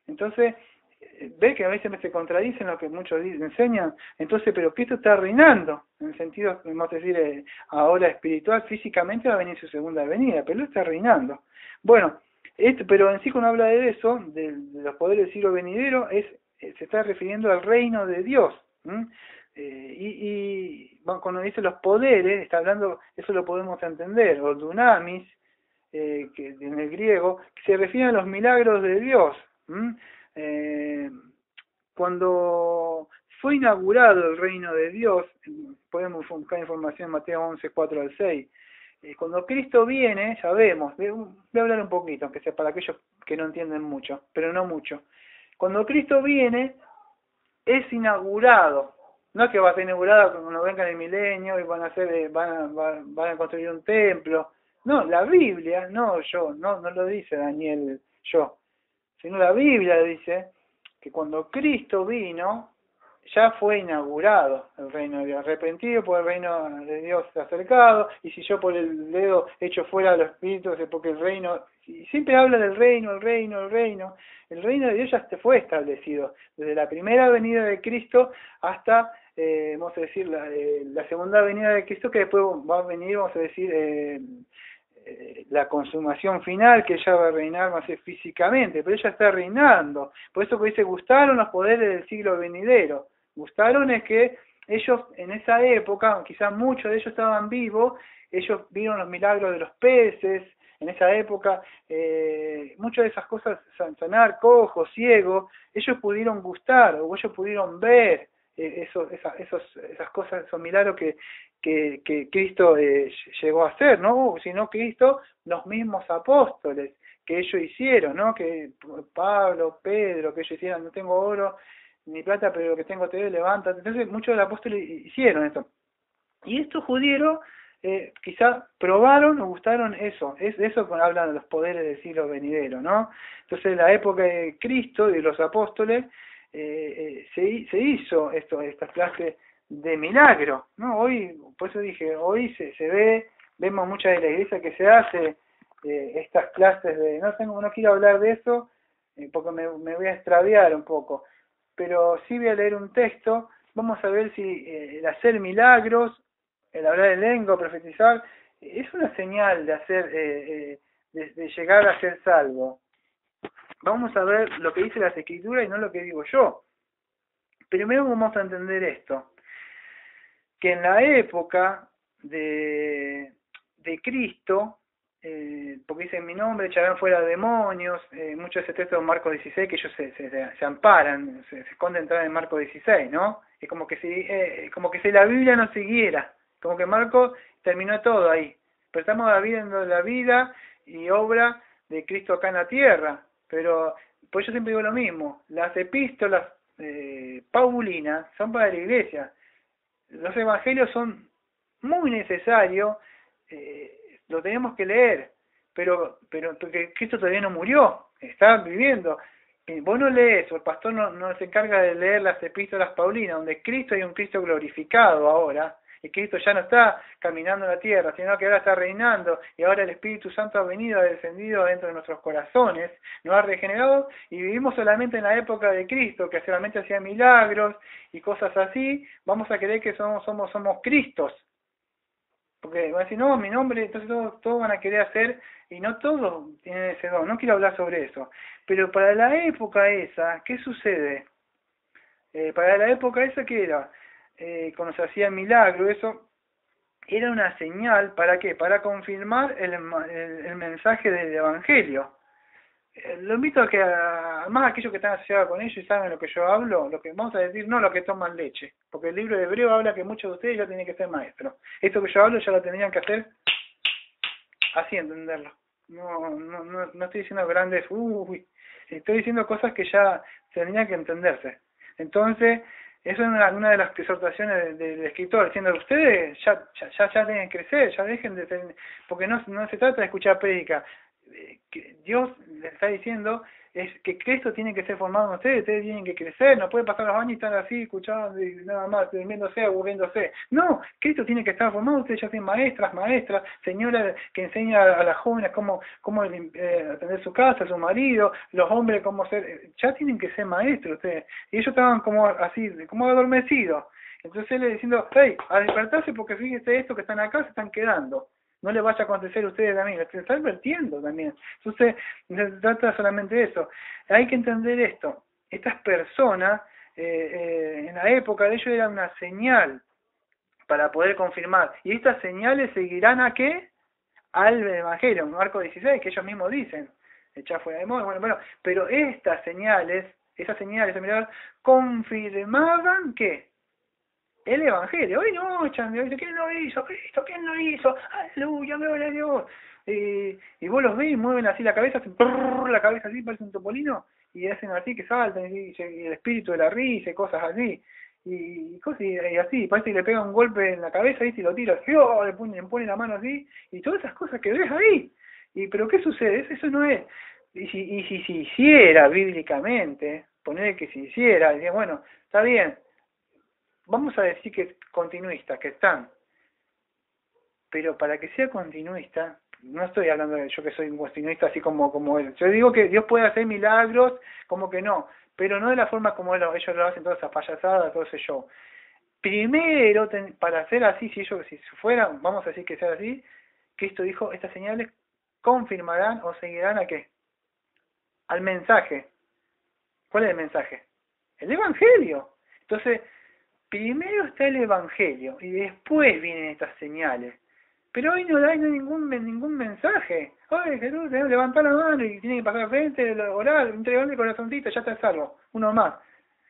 Entonces, ve que a veces se contradicen lo que muchos enseñan. Entonces, pero Cristo está reinando, en el sentido, vamos a decir, ahora espiritual, físicamente va a venir su segunda venida, pero él está reinando. Bueno, pero en sí cuando habla de eso, de los poderes del siglo venidero, se está refiriendo al reino de Dios. Cuando dice los poderes, está hablando, eso lo podemos entender, o dunamis, que en el griego, que se refiere a los milagros de Dios. Cuando fue inaugurado el reino de Dios, podemos buscar información en Mateo 11, 4 al 6, cuando Cristo viene, sabemos, voy a hablar un poquito, aunque sea para aquellos que no entienden mucho, pero no mucho. Cuando Cristo viene, es inaugurado. No es que va a ser inaugurado cuando venga el milenio y van a construir un templo. No, la Biblia, no lo dice Daniel sino la Biblia dice que cuando Cristo vino, ya fue inaugurado el reino de Dios, arrepentido por el reino de Dios acercado, y si yo por el dedo echo fuera a los espíritus, es porque el reino, y siempre habla del reino, el reino de Dios ya fue establecido, desde la primera venida de Cristo hasta, vamos a decir, la segunda venida de Cristo, que después va a venir, vamos a decir, la consumación final, que ella va a reinar más físicamente, pero ella está reinando. Por eso que dice, gustaron los poderes del siglo venidero. Gustaron es que ellos en esa época, quizás muchos de ellos estaban vivos, ellos vieron los milagros de los peces, en esa época, muchas de esas cosas, sanar cojos, ciegos, ellos pudieron gustar, o ellos pudieron ver esas cosas, esos milagros que Cristo llegó a hacer, ¿no? Sino Cristo, los mismos apóstoles que ellos hicieron, ¿no? Que Pablo, Pedro, que ellos hicieron, no tengo oro ni plata, pero lo que tengo te doy, levántate. Entonces muchos de los apóstoles hicieron esto. Y estos judíos quizá probaron o gustaron eso. Es eso cuando hablan de los poderes del siglo venidero, ¿no? Entonces en la época de Cristo y de los apóstoles se hizo esta clase de milagro, ¿no? Hoy, por eso dije, hoy se vemos muchas de la iglesia que se hace estas clases de, no quiero hablar de eso porque me voy a extraviar un poco, pero sí voy a leer un texto, vamos a ver si el hacer milagros, el hablar en lengua, profetizar, es una señal de hacer, de llegar a ser salvo. Vamos a ver lo que dice las Escrituras y no lo que digo yo. Primero vamos a entender esto, que en la época de Cristo, porque dice en mi nombre echarán fuera demonios, muchos de ese texto de Marcos 16, que ellos se amparan, se esconden entrar en Marcos 16, ¿no? Es como que si la Biblia no siguiera, como que Marcos terminó todo ahí, pero estamos viendo la vida y obra de Cristo acá en la tierra, pero por eso siempre digo lo mismo, las epístolas paulinas son para la iglesia, los evangelios son muy necesarios, lo tenemos que leer, pero porque Cristo todavía no murió, está viviendo. Vos no lees, o el pastor no se encarga de leer las epístolas paulinas, donde Cristo hay un Cristo glorificado ahora, y Cristo ya no está caminando en la tierra, sino que ahora está reinando, y ahora el Espíritu Santo ha venido, ha descendido dentro de nuestros corazones, nos ha regenerado, y vivimos solamente en la época de Cristo, que solamente hacía milagros y cosas así. Vamos a creer que somos Cristos, porque van a decir, no, mi nombre, entonces todos van a querer hacer, y no todos tienen ese don, no quiero hablar sobre eso. Pero para la época esa, ¿qué sucede? Para la época esa, ¿qué era? Cuando se hacía el milagro, eso era una señal, ¿para qué? Para confirmar el mensaje del Evangelio. Lo invito a que, además aquellos que están asociados con ellos y saben lo que yo hablo, lo que vamos a decir, no lo que toman leche, porque el libro de Hebreo habla que muchos de ustedes ya tienen que ser maestros. Esto que yo hablo ya lo tendrían que hacer así, entenderlo. No estoy diciendo grandes, estoy diciendo cosas que ya tendrían que entenderse. Entonces, eso es una de las exhortaciones del escritor, diciendo, ustedes ya tienen que crecer, ya dejen de ser, porque no se trata de escuchar prédica. Que Dios les está diciendo es que Cristo tiene que ser formado en ustedes tienen que crecer, no pueden pasar los años y estar así, escuchando y nada más, durmiéndose, aburriéndose. No, Cristo tiene que estar formado, ustedes ya tienen maestras, señoras que enseñan a las jóvenes cómo atender su casa, su marido, los hombres cómo ser, ya tienen que ser maestros ustedes. Y ellos estaban como así, como adormecidos. Entonces él le diciendo, hey, a despertarse porque fíjense esto que están acá, se están quedando. No le vaya a acontecer a ustedes también, se está advirtiendo también. Entonces, no se trata solamente de eso. Hay que entender esto. Estas personas, en la época de ellos era una señal para poder confirmar. Y estas señales seguirán ¿a qué? Al Evangelio, en Marcos 16, que ellos mismos dicen. Echar fuera de moda, bueno, pero esas señales, mirad, confirmaban ¿qué? El Evangelio. Hoy no, dice, ¿quién lo hizo? Cristo, ¿quién lo hizo? Aleluya, gloria a Dios. Y vos los ves y mueven así la cabeza, hacen la cabeza así, parece un topolino, y hacen así que saltan, y el espíritu de la risa, y cosas así. Y así, parece que le pega un golpe en la cabeza, y lo tira, le pone la mano así, y todas esas cosas que ves ahí. ¿Pero qué sucede? Eso no es. Y si se hiciera bíblicamente, poner que se hiciera, decía, bueno, está bien, vamos a decir que es continuista, que están, pero para que sea continuista, no estoy hablando de yo que soy un continuista así como él, yo digo que Dios puede hacer milagros, como que no, pero no de la forma como ellos lo hacen, todas esas payasadas, todo ese show. Primero, para hacer así, si fueran, vamos a decir que sea así, Cristo dijo, estas señales confirmarán o seguirán ¿a qué? Al mensaje. ¿Cuál es el mensaje? El Evangelio. Entonces, primero está el Evangelio y después vienen estas señales. Pero hoy no hay ningún mensaje. Oye, Jesús, levantar la mano y tiene que pasar al frente, orar, entregarle el corazoncito, ya está salvo. Uno más.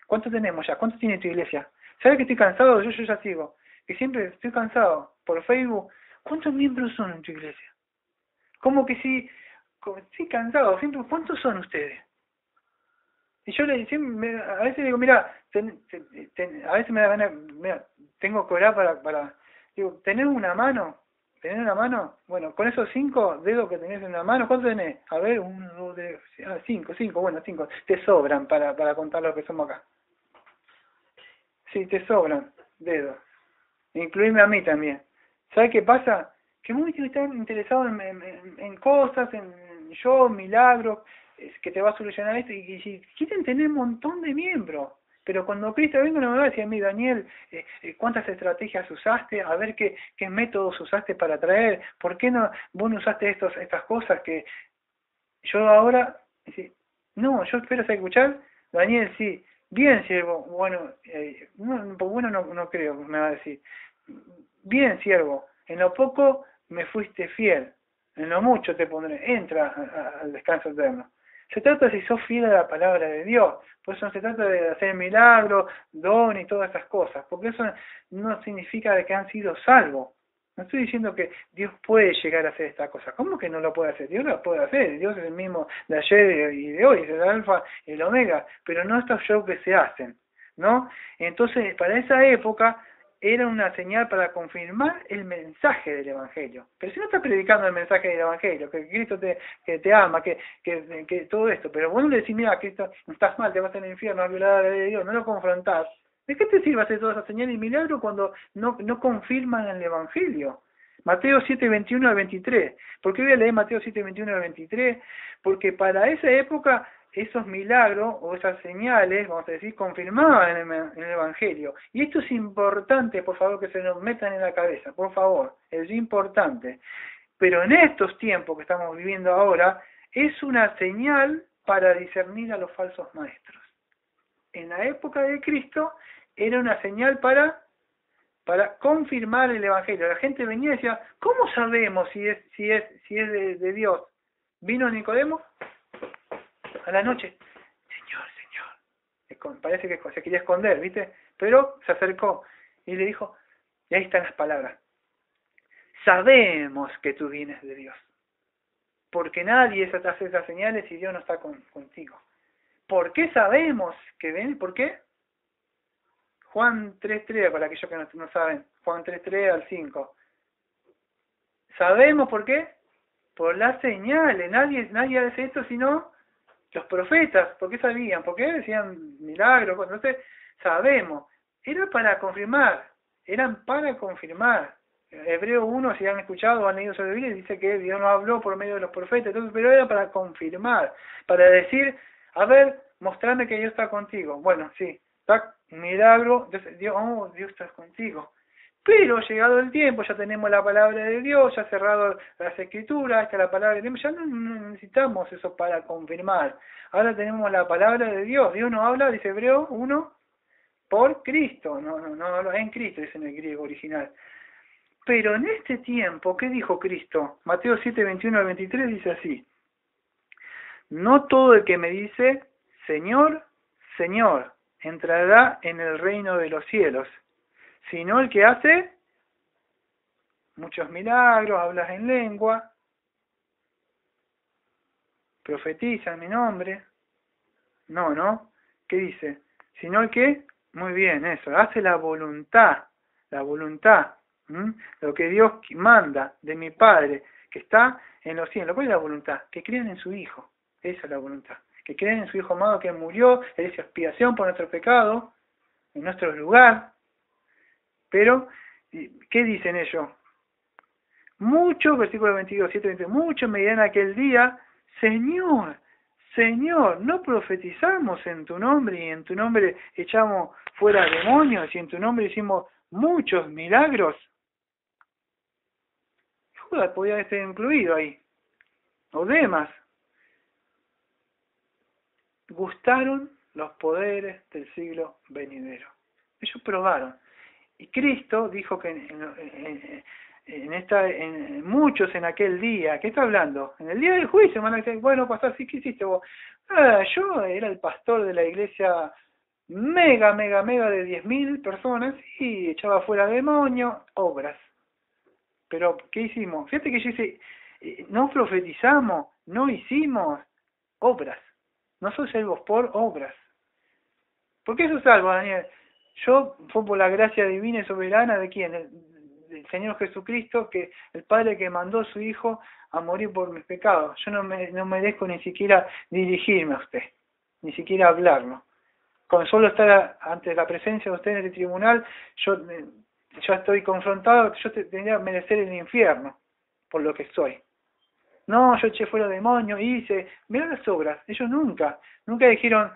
¿Cuántos tenemos ya? ¿Cuántos tiene tu iglesia? ¿Sabes que estoy cansado? Yo ya sigo. Que siempre estoy cansado. Por Facebook. ¿Cuántos miembros son en tu iglesia? Como que si... Estoy cansado. Siempre, ¿cuántos son ustedes? Y yo a veces digo, mira, a veces me da ganas, tengo que orar para digo, ¿tenés una mano? Bueno, con esos 5 dedos que tenés en la mano, ¿cuántos tenés? A ver, 1, 2, 3, 5, bueno, 5, te sobran para contar lo que somos acá. Sí, te sobran dedos. Incluirme a mí también. ¿Sabes qué pasa? Que muchos están interesados en cosas, en milagros, que te va a solucionar esto, y si quieren tener un montón de miembros, pero cuando Cristo venga no me va a decir a mí, Daniel, ¿cuántas estrategias usaste? A ver qué métodos usaste para traer, ¿por qué vos no usaste estas cosas que yo ahora, no, yo espero escuchar, Daniel, sí, bien siervo, bueno, no creo, me va a decir, bien siervo, en lo poco me fuiste fiel, en lo mucho te pondré, entra al descanso eterno. Se trata de si sos fiel a la palabra de Dios, por eso no se trata de hacer milagros, don y todas esas cosas, porque eso no significa de que han sido salvos. No estoy diciendo que Dios puede llegar a hacer esta cosa. ¿Cómo que no lo puede hacer? Dios lo puede hacer. Dios es el mismo de ayer y de hoy, es el alfa y el omega, pero no estos shows que se hacen, ¿no? Entonces, para esa época era una señal para confirmar el mensaje del Evangelio. Pero si no estás predicando el mensaje del Evangelio, que Cristo que te ama, que todo esto, pero vos no le decís, mira, Cristo, estás mal, te vas al infierno, a violar a la ley de Dios, no lo confrontás. ¿De qué te sirve hacer todas esas señales y milagros cuando no confirman el Evangelio? Mateo 7, 21 al 23. ¿Por qué voy a leer Mateo 7, 21 al 23? Porque para esa época esos milagros o esas señales, vamos a decir, confirmaban el Evangelio. Y esto es importante, por favor, que se nos metan en la cabeza, por favor, es importante. Pero en estos tiempos que estamos viviendo ahora, es una señal para discernir a los falsos maestros. En la época de Cristo era una señal para confirmar el Evangelio. La gente venía y decía, ¿cómo sabemos si es de Dios? Vino Nicodemo a la noche, Señor, parece que se quería esconder, ¿viste? Pero se acercó y le dijo, y ahí están las palabras, sabemos que tú vienes de Dios, porque nadie hace esas señales y Dios no está contigo. ¿Por qué sabemos que ven? ¿Por qué? Juan 3.3, para aquellos que no saben, Juan 3.3 al 5. ¿Sabemos por qué? Por las señales. Nadie hace esto sino los profetas. ¿Por qué sabían? ¿Por qué decían milagros? Entonces, sabemos. Era para confirmar. Eran para confirmar. Hebreo 1, si han escuchado o han leído sobre la Biblia, dice que Dios nos habló por medio de los profetas. Entonces, pero era para confirmar. Para decir, a ver, mostrarme que Dios está contigo. Bueno, sí. Un milagro, Dios está contigo. Pero llegado el tiempo, ya tenemos la palabra de Dios, ya cerrado las escrituras, está la palabra de Dios, ya no necesitamos eso para confirmar. Ahora tenemos la palabra de Dios. Dios nos habla, dice Hebreo 1, por Cristo, no en Cristo, dice en el griego original. Pero en este tiempo, ¿qué dijo Cristo? Mateo 7, 21 al 23 dice así: no todo el que me dice, Señor, Señor, entrará en el reino de los cielos, sino el que hace muchos milagros, hablas en lengua, profetiza en mi nombre. No. ¿Qué dice? Sino el que, muy bien, eso, hace la voluntad, lo que Dios manda de mi Padre, que está en los cielos. ¿Cuál es la voluntad? Que crean en su Hijo. Esa es la voluntad. Que crean en su Hijo amado que murió, Él hizo expiación por nuestro pecado, en nuestro lugar. Pero, ¿qué dicen ellos? Muchos, versículo 22, 7, 20, muchos me dirán aquel día, Señor, Señor, ¿no profetizamos en tu nombre y en tu nombre echamos fuera demonios y en tu nombre hicimos muchos milagros? Judas podía estar incluido ahí, o Demas. Gustaron los poderes del siglo venidero. Ellos probaron. Y Cristo dijo que muchos en aquel día, ¿qué está hablando? En el día del juicio van a decir, bueno, pastor, ¿sí? ¿Qué hiciste vos? Yo era el pastor de la iglesia mega de 10.000 personas y echaba fuera demonios, obras. Pero, ¿qué hicimos? Fíjate que yo hice, no profetizamos, no hicimos obras. No soy salvos por obras. ¿Por qué soy salvo, Daniel? Yo fue por la gracia divina y soberana de quién, del Señor Jesucristo, que el Padre que mandó a su Hijo a morir por mis pecados. Yo no merezco ni siquiera dirigirme a usted, ni siquiera hablarlo. Con solo estar ante la presencia de usted en el tribunal, yo estoy confrontado, yo tendría que merecer el infierno por lo que soy. No, yo eché fuera demonios, hice, mirá las obras. Ellos nunca dijeron,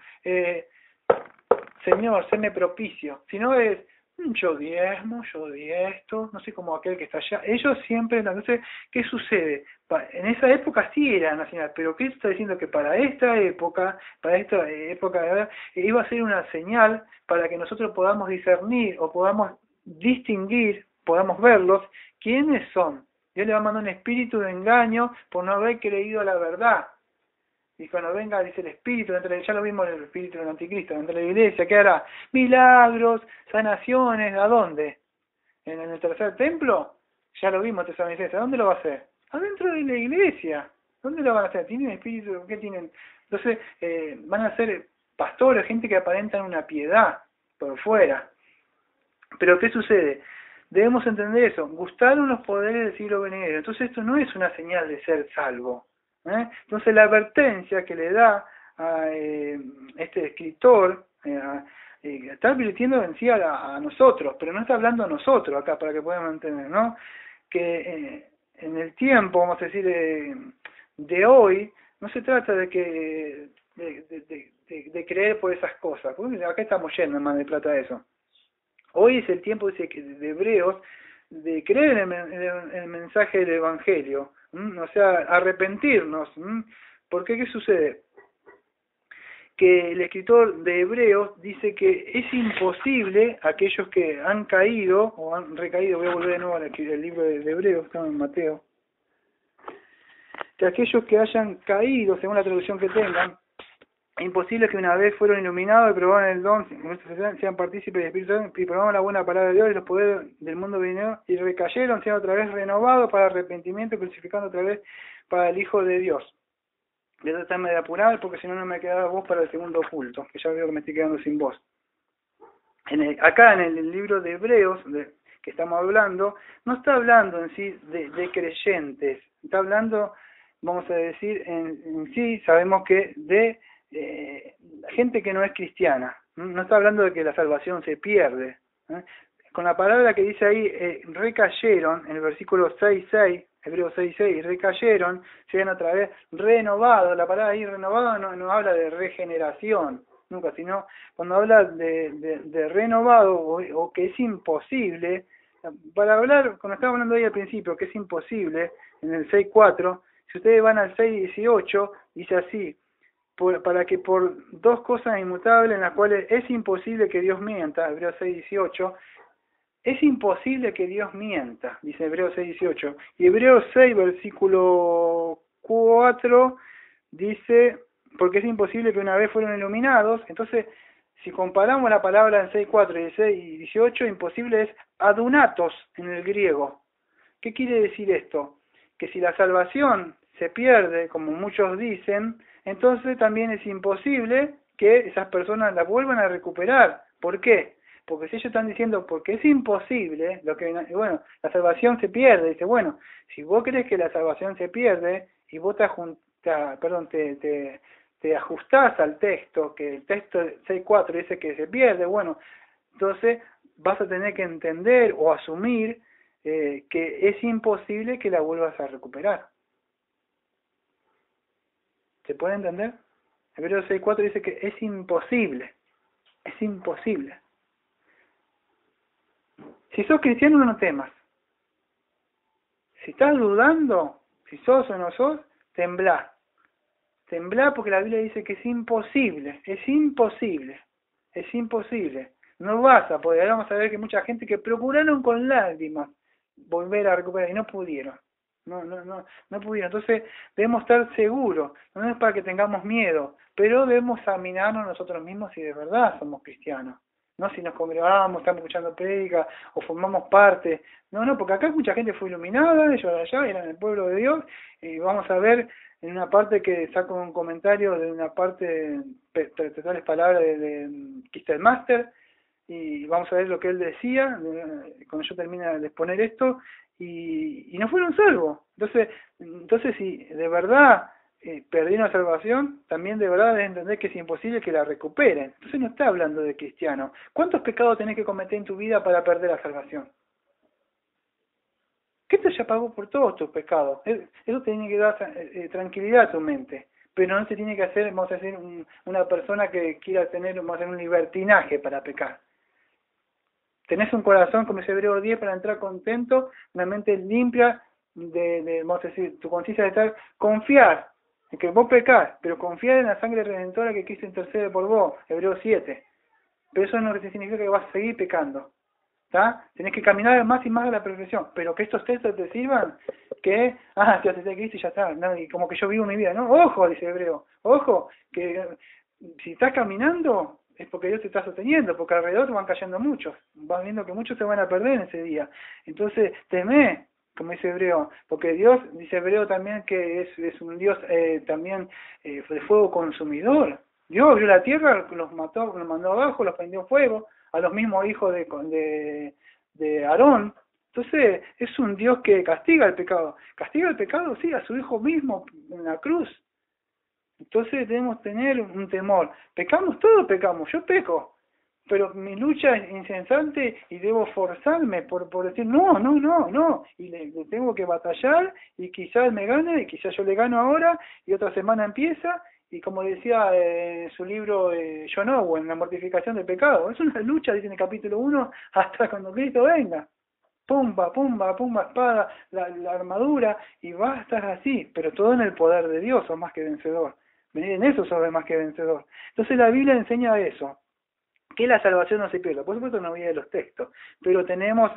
Señor, séme propicio, sino es, yo diezmo, yo di esto, no sé, como aquel que está allá. Ellos siempre, entonces, ¿qué sucede? En esa época sí era nacional, pero Cristo está diciendo que para esta época iba a ser una señal para que nosotros podamos discernir o podamos distinguir, podamos verlos, quiénes son. Dios le va a mandar un espíritu de engaño por no haber creído la verdad. Y cuando venga, dice el espíritu, ya lo vimos en el espíritu del anticristo, dentro de la iglesia, ¿qué hará? Milagros, sanaciones, ¿a dónde? ¿En el tercer templo? Ya lo vimos tesalonicenses. ¿A dónde lo va a hacer? Adentro de la iglesia. ¿Dónde lo van a hacer? ¿Tienen espíritu? ¿Qué tienen? Entonces, van a ser pastores, gente que aparentan una piedad por fuera. Pero ¿qué sucede? Debemos entender eso. Gustaron los poderes del siglo venidero. Entonces esto no es una señal de ser salvo. Entonces la advertencia que le da a este escritor, está advirtiendo en sí a nosotros, pero no está hablando a nosotros acá para que podamos entender, ¿no? Que en el tiempo, vamos a decir, de hoy, no se trata de que de creer por esas cosas, porque acá estamos yendo en Mar del Plata de eso. Hoy es el tiempo de Hebreos de creer en el mensaje del Evangelio, o sea, arrepentirnos. Porque ¿qué sucede? Que el escritor de Hebreos dice que es imposible aquellos que han caído o han recaído, voy a volver de nuevo al libro de Hebreos, estamos en Mateo, que aquellos que hayan caído, según la traducción que tengan, imposible que una vez fueron iluminados y probaron el don, sean partícipes del Espíritu Santo y probaron la buena palabra de Dios y los poderes del mundo venidero y recayeron, sean otra vez renovados para arrepentimiento, crucificando otra vez para el Hijo de Dios. Voy a tratarme de apurar porque si no, no me quedaba voz para el segundo culto, que ya veo que me estoy quedando sin voz. Acá en el libro de Hebreos, que estamos hablando, no está hablando en sí de creyentes, está hablando, vamos a decir, en sí, sabemos que de gente que no es cristiana. No está hablando de que la salvación se pierde. Con la palabra que dice ahí, recayeron, en el versículo 6:6, Hebreos 6:6, recayeron, sean otra vez renovados. La palabra ahí renovado no habla de regeneración, nunca, sino cuando habla de renovado o que es imposible, para hablar, cuando estaba hablando ahí al principio, que es imposible, en el 6:4, si ustedes van al 6:18, dice así, para que por dos cosas inmutables en las cuales es imposible que Dios mienta, Hebreos 6:18, es imposible que Dios mienta, dice Hebreos 6:18, y Hebreos 6, versículo 4, dice, porque es imposible que una vez fueron iluminados. Entonces, si comparamos la palabra en 6:4 y 6:18, imposible es adunatos en el griego. ¿Qué quiere decir esto? Que si la salvación se pierde, como muchos dicen, entonces también es imposible que esas personas la vuelvan a recuperar. ¿Por qué? Porque si ellos están diciendo, porque es imposible, bueno, la salvación se pierde, dice, bueno, si vos crees que la salvación se pierde y vos te ajustás al texto, que el texto 6:4 dice que se pierde, bueno, entonces vas a tener que entender o asumir que es imposible que la vuelvas a recuperar. ¿Se puede entender? Hebreos 6:4 dice que es imposible. Es imposible. Si sos cristiano, no temas. Si estás dudando, si sos o no sos, temblá. Temblá porque la Biblia dice que es imposible. Es imposible. Es imposible. No vas a poder. Vamos a ver que mucha gente que procuraron con lágrimas volver a recuperar y no pudieron. No pudieron. Entonces debemos estar seguros. No es para que tengamos miedo, pero debemos examinarnos nosotros mismos si de verdad somos cristianos. No si nos congregamos, estamos escuchando prédicas o formamos parte. No, porque acá mucha gente fue iluminada, ellos de allá eran el pueblo de Dios, y vamos a ver en una parte que saco un comentario de una parte, totales palabras de Kistel Master, y vamos a ver lo que él decía, cuando yo termine de exponer esto, y no fueron salvos. Entonces si de verdad perdieron la salvación, también de verdad deben entender que es imposible que la recuperen. Entonces no está hablando de cristiano. ¿Cuántos pecados tenés que cometer en tu vida para perder la salvación? Cristo ya pagó por todos tus pecados. Eso tiene que dar tranquilidad a tu mente. Pero no se tiene que hacer, vamos a decir, una persona que quiera tener, vamos a hacer un libertinaje para pecar. Tenés un corazón, como dice Hebreos 10, para entrar contento, una mente limpia, vamos a decir, tu conciencia de estar, confiar en que vos pecás, pero confiar en la sangre redentora que Cristo intercede por vos, Hebreos 7. Pero eso no significa que vas a seguir pecando. ¿Está? Tenés que caminar más y más a la perfección, pero que estos textos te sirvan, que, te acepté a Cristo y ya está, ¿no? Y como que yo vivo mi vida, ¿no? Ojo, dice Hebreo, ojo, que si estás caminando es porque Dios te está sosteniendo, porque alrededor te van cayendo muchos, vas viendo que muchos se van a perder en ese día. Entonces, temé, como dice Hebreo, porque Dios, dice Hebreo también que es un Dios también de fuego consumidor. Dios abrió la tierra, los mató, los mandó abajo, los prendió fuego, a los mismos hijos de Aarón. Entonces, es un Dios que castiga el pecado. Castiga el pecado, sí, a su hijo mismo en la cruz. Entonces debemos tener un temor. Pecamos, todos pecamos, yo peco. Pero mi lucha es incesante y debo forzarme por decir no. Y le tengo que batallar y quizás me gane, y quizás yo le gano ahora y otra semana empieza. Y como decía su libro John Owen, La mortificación del pecado, es una lucha, dice en el capítulo 1, hasta cuando Cristo venga. Pumba, espada, la armadura, y va a estar así, pero todo en el poder de Dios, sos más que vencedor. Venir en eso sos más que vencedor. Entonces la Biblia enseña eso, que la salvación no se pierda. Por supuesto no voy a de los textos, pero tenemos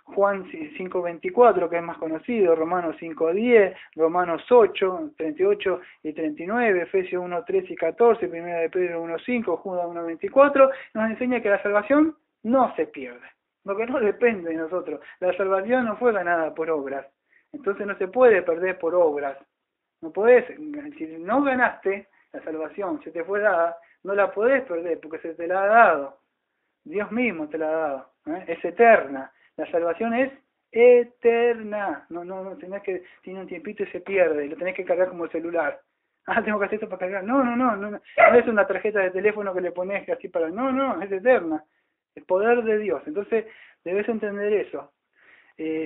Juan 5:24, que es más conocido, Romanos 5:10, Romanos 8:38 y 39, Efesios 1:13 y 14, Primera de Pedro 1:5, Judas 1:24, nos enseña que la salvación no se pierde, porque no depende de nosotros. La salvación no fue ganada por obras, entonces no se puede perder por obras. No podés, si no ganaste la salvación, se te fue dada, no la podés perder porque se te la ha dado. Dios mismo te la ha dado. Es eterna. La salvación es eterna. No tenés que, tiene un tiempito y se pierde, y lo tenés que cargar como el celular. Tengo que hacer esto para cargar. No es una tarjeta de teléfono que le pones así para... No, es eterna. El poder de Dios. Entonces, debes entender eso.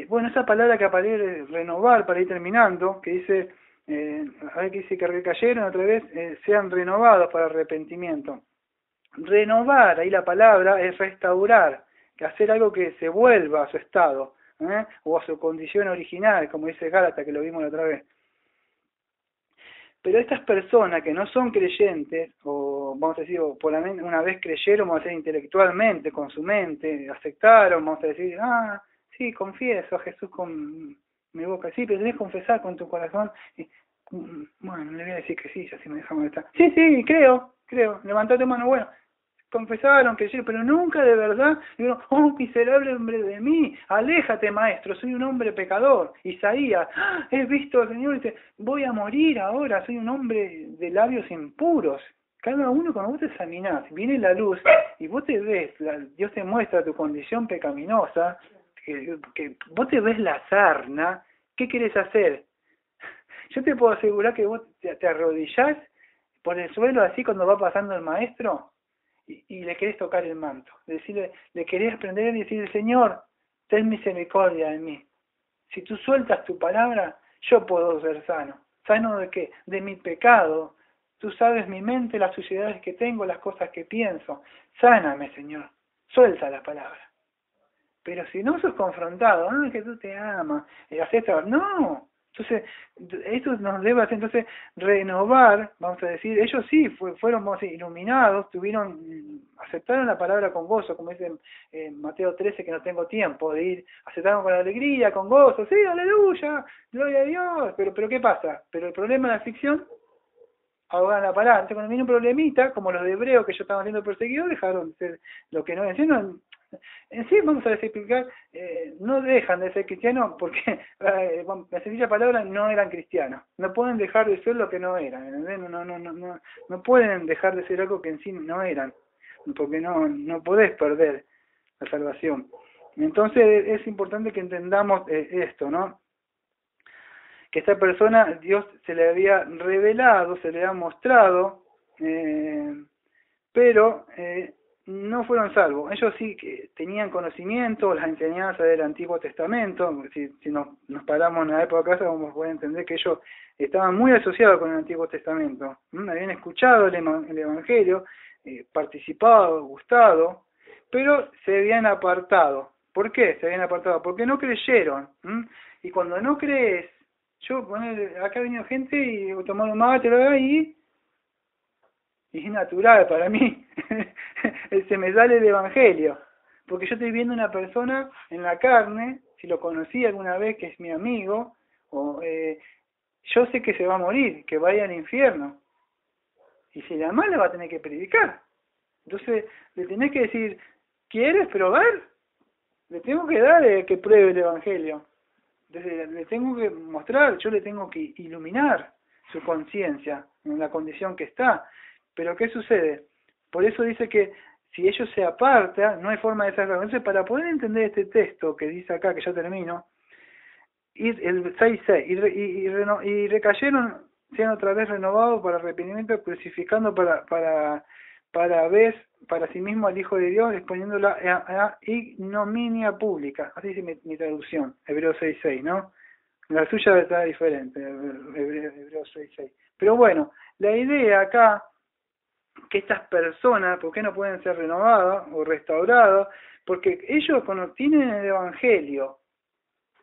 Bueno, esa palabra que aparece, renovar, para ir terminando, que dice... a ver que dice que recayeron otra vez, sean renovados para arrepentimiento. Renovar, ahí la palabra es restaurar, que hacer algo que se vuelva a su estado, o a su condición original, como dice Gálatas, que lo vimos la otra vez. Pero estas personas que no son creyentes, o vamos a decir, o por una vez creyeron, vamos a decir intelectualmente, con su mente, aceptaron, vamos a decir, sí, confieso a Jesús con mi boca, sí, pero tenés que confesar con tu corazón. Bueno, le voy a decir que sí, ya si me deja molestar. Sí, creo, levantate mano, bueno, confesaron, creyeron, pero nunca de verdad, dijeron, miserable hombre de mí, aléjate maestro, soy un hombre pecador. Isaías, he visto al Señor y dice, voy a morir ahora, soy un hombre de labios impuros. Cada uno, cuando vos te examinás, viene la luz y vos te ves, Dios te muestra tu condición pecaminosa, que vos te ves la sarna, ¿qué querés hacer? Yo te puedo asegurar que vos te arrodillás por el suelo así cuando va pasando el maestro y le querés tocar el manto, decirle, le querés prender y decirle, Señor, ten misericordia de mí. Si tú sueltas tu palabra, yo puedo ser sano. ¿Sano de qué? De mi pecado. Tú sabes mi mente, las suciedades que tengo, las cosas que pienso. Sáname, Señor. Suelta la palabra. Pero si no sos confrontado, es que tú te amas, no. Entonces, esto nos debe hacer, entonces, renovar, vamos a decir, ellos sí fueron, vamos a decir, iluminados, aceptaron la palabra con gozo, como dice en Mateo 13, que no tengo tiempo de ir, aceptaron con alegría, con gozo, sí, aleluya, gloria a Dios, pero ¿qué pasa? Pero el problema de la aflicción, ahogan la palabra. Entonces, cuando viene un problemita, como los de Hebreo que yo estaba siendo perseguido, dejaron de ser lo que no es. En sí, vamos a explicar, no dejan de ser cristianos porque, la sencilla palabra, no eran cristianos. No pueden dejar de ser lo que no eran, ¿entendés? No pueden dejar de ser algo que en sí no eran, porque no podés perder la salvación. Entonces es importante que entendamos esto, ¿no? Que esta persona, Dios se le había revelado, se le había mostrado, pero no fueron salvos. Ellos sí que tenían conocimiento, las enseñanzas del Antiguo Testamento. Si nos paramos en la época acá, vamos a poder entender que ellos estaban muy asociados con el Antiguo Testamento. Habían escuchado el Evangelio, participado, gustado, pero se habían apartado. ¿Por qué se habían apartado? Porque no creyeron. Y cuando no crees, acá ha venido gente y tomar un mate y es natural para mí. Se me sale el Evangelio. Porque yo estoy viendo una persona en la carne, si lo conocí alguna vez, que es mi amigo, yo sé que se va a morir, que va a ir al infierno. Y si la mala va a tener que predicar. Entonces, le tenés que decir, ¿quieres probar? Le tengo que dar que pruebe el Evangelio. Entonces le tengo que mostrar, yo le tengo que iluminar su conciencia en la condición que está. Pero ¿qué sucede? Por eso dice que si ellos se apartan, no hay forma de sacarlo. Entonces, para poder entender este texto que dice acá, que ya termino, el 6.6, y recayeron, sean otra vez renovados para arrepentimiento, crucificando para sí mismo al Hijo de Dios, exponiéndola a ignominia pública. Así dice mi traducción, Hebreos 6.6, ¿no? La suya está diferente, Hebreos 6.6. Pero bueno, la idea acá, que estas personas, ¿por qué no pueden ser renovadas o restauradas? Porque ellos tienen el Evangelio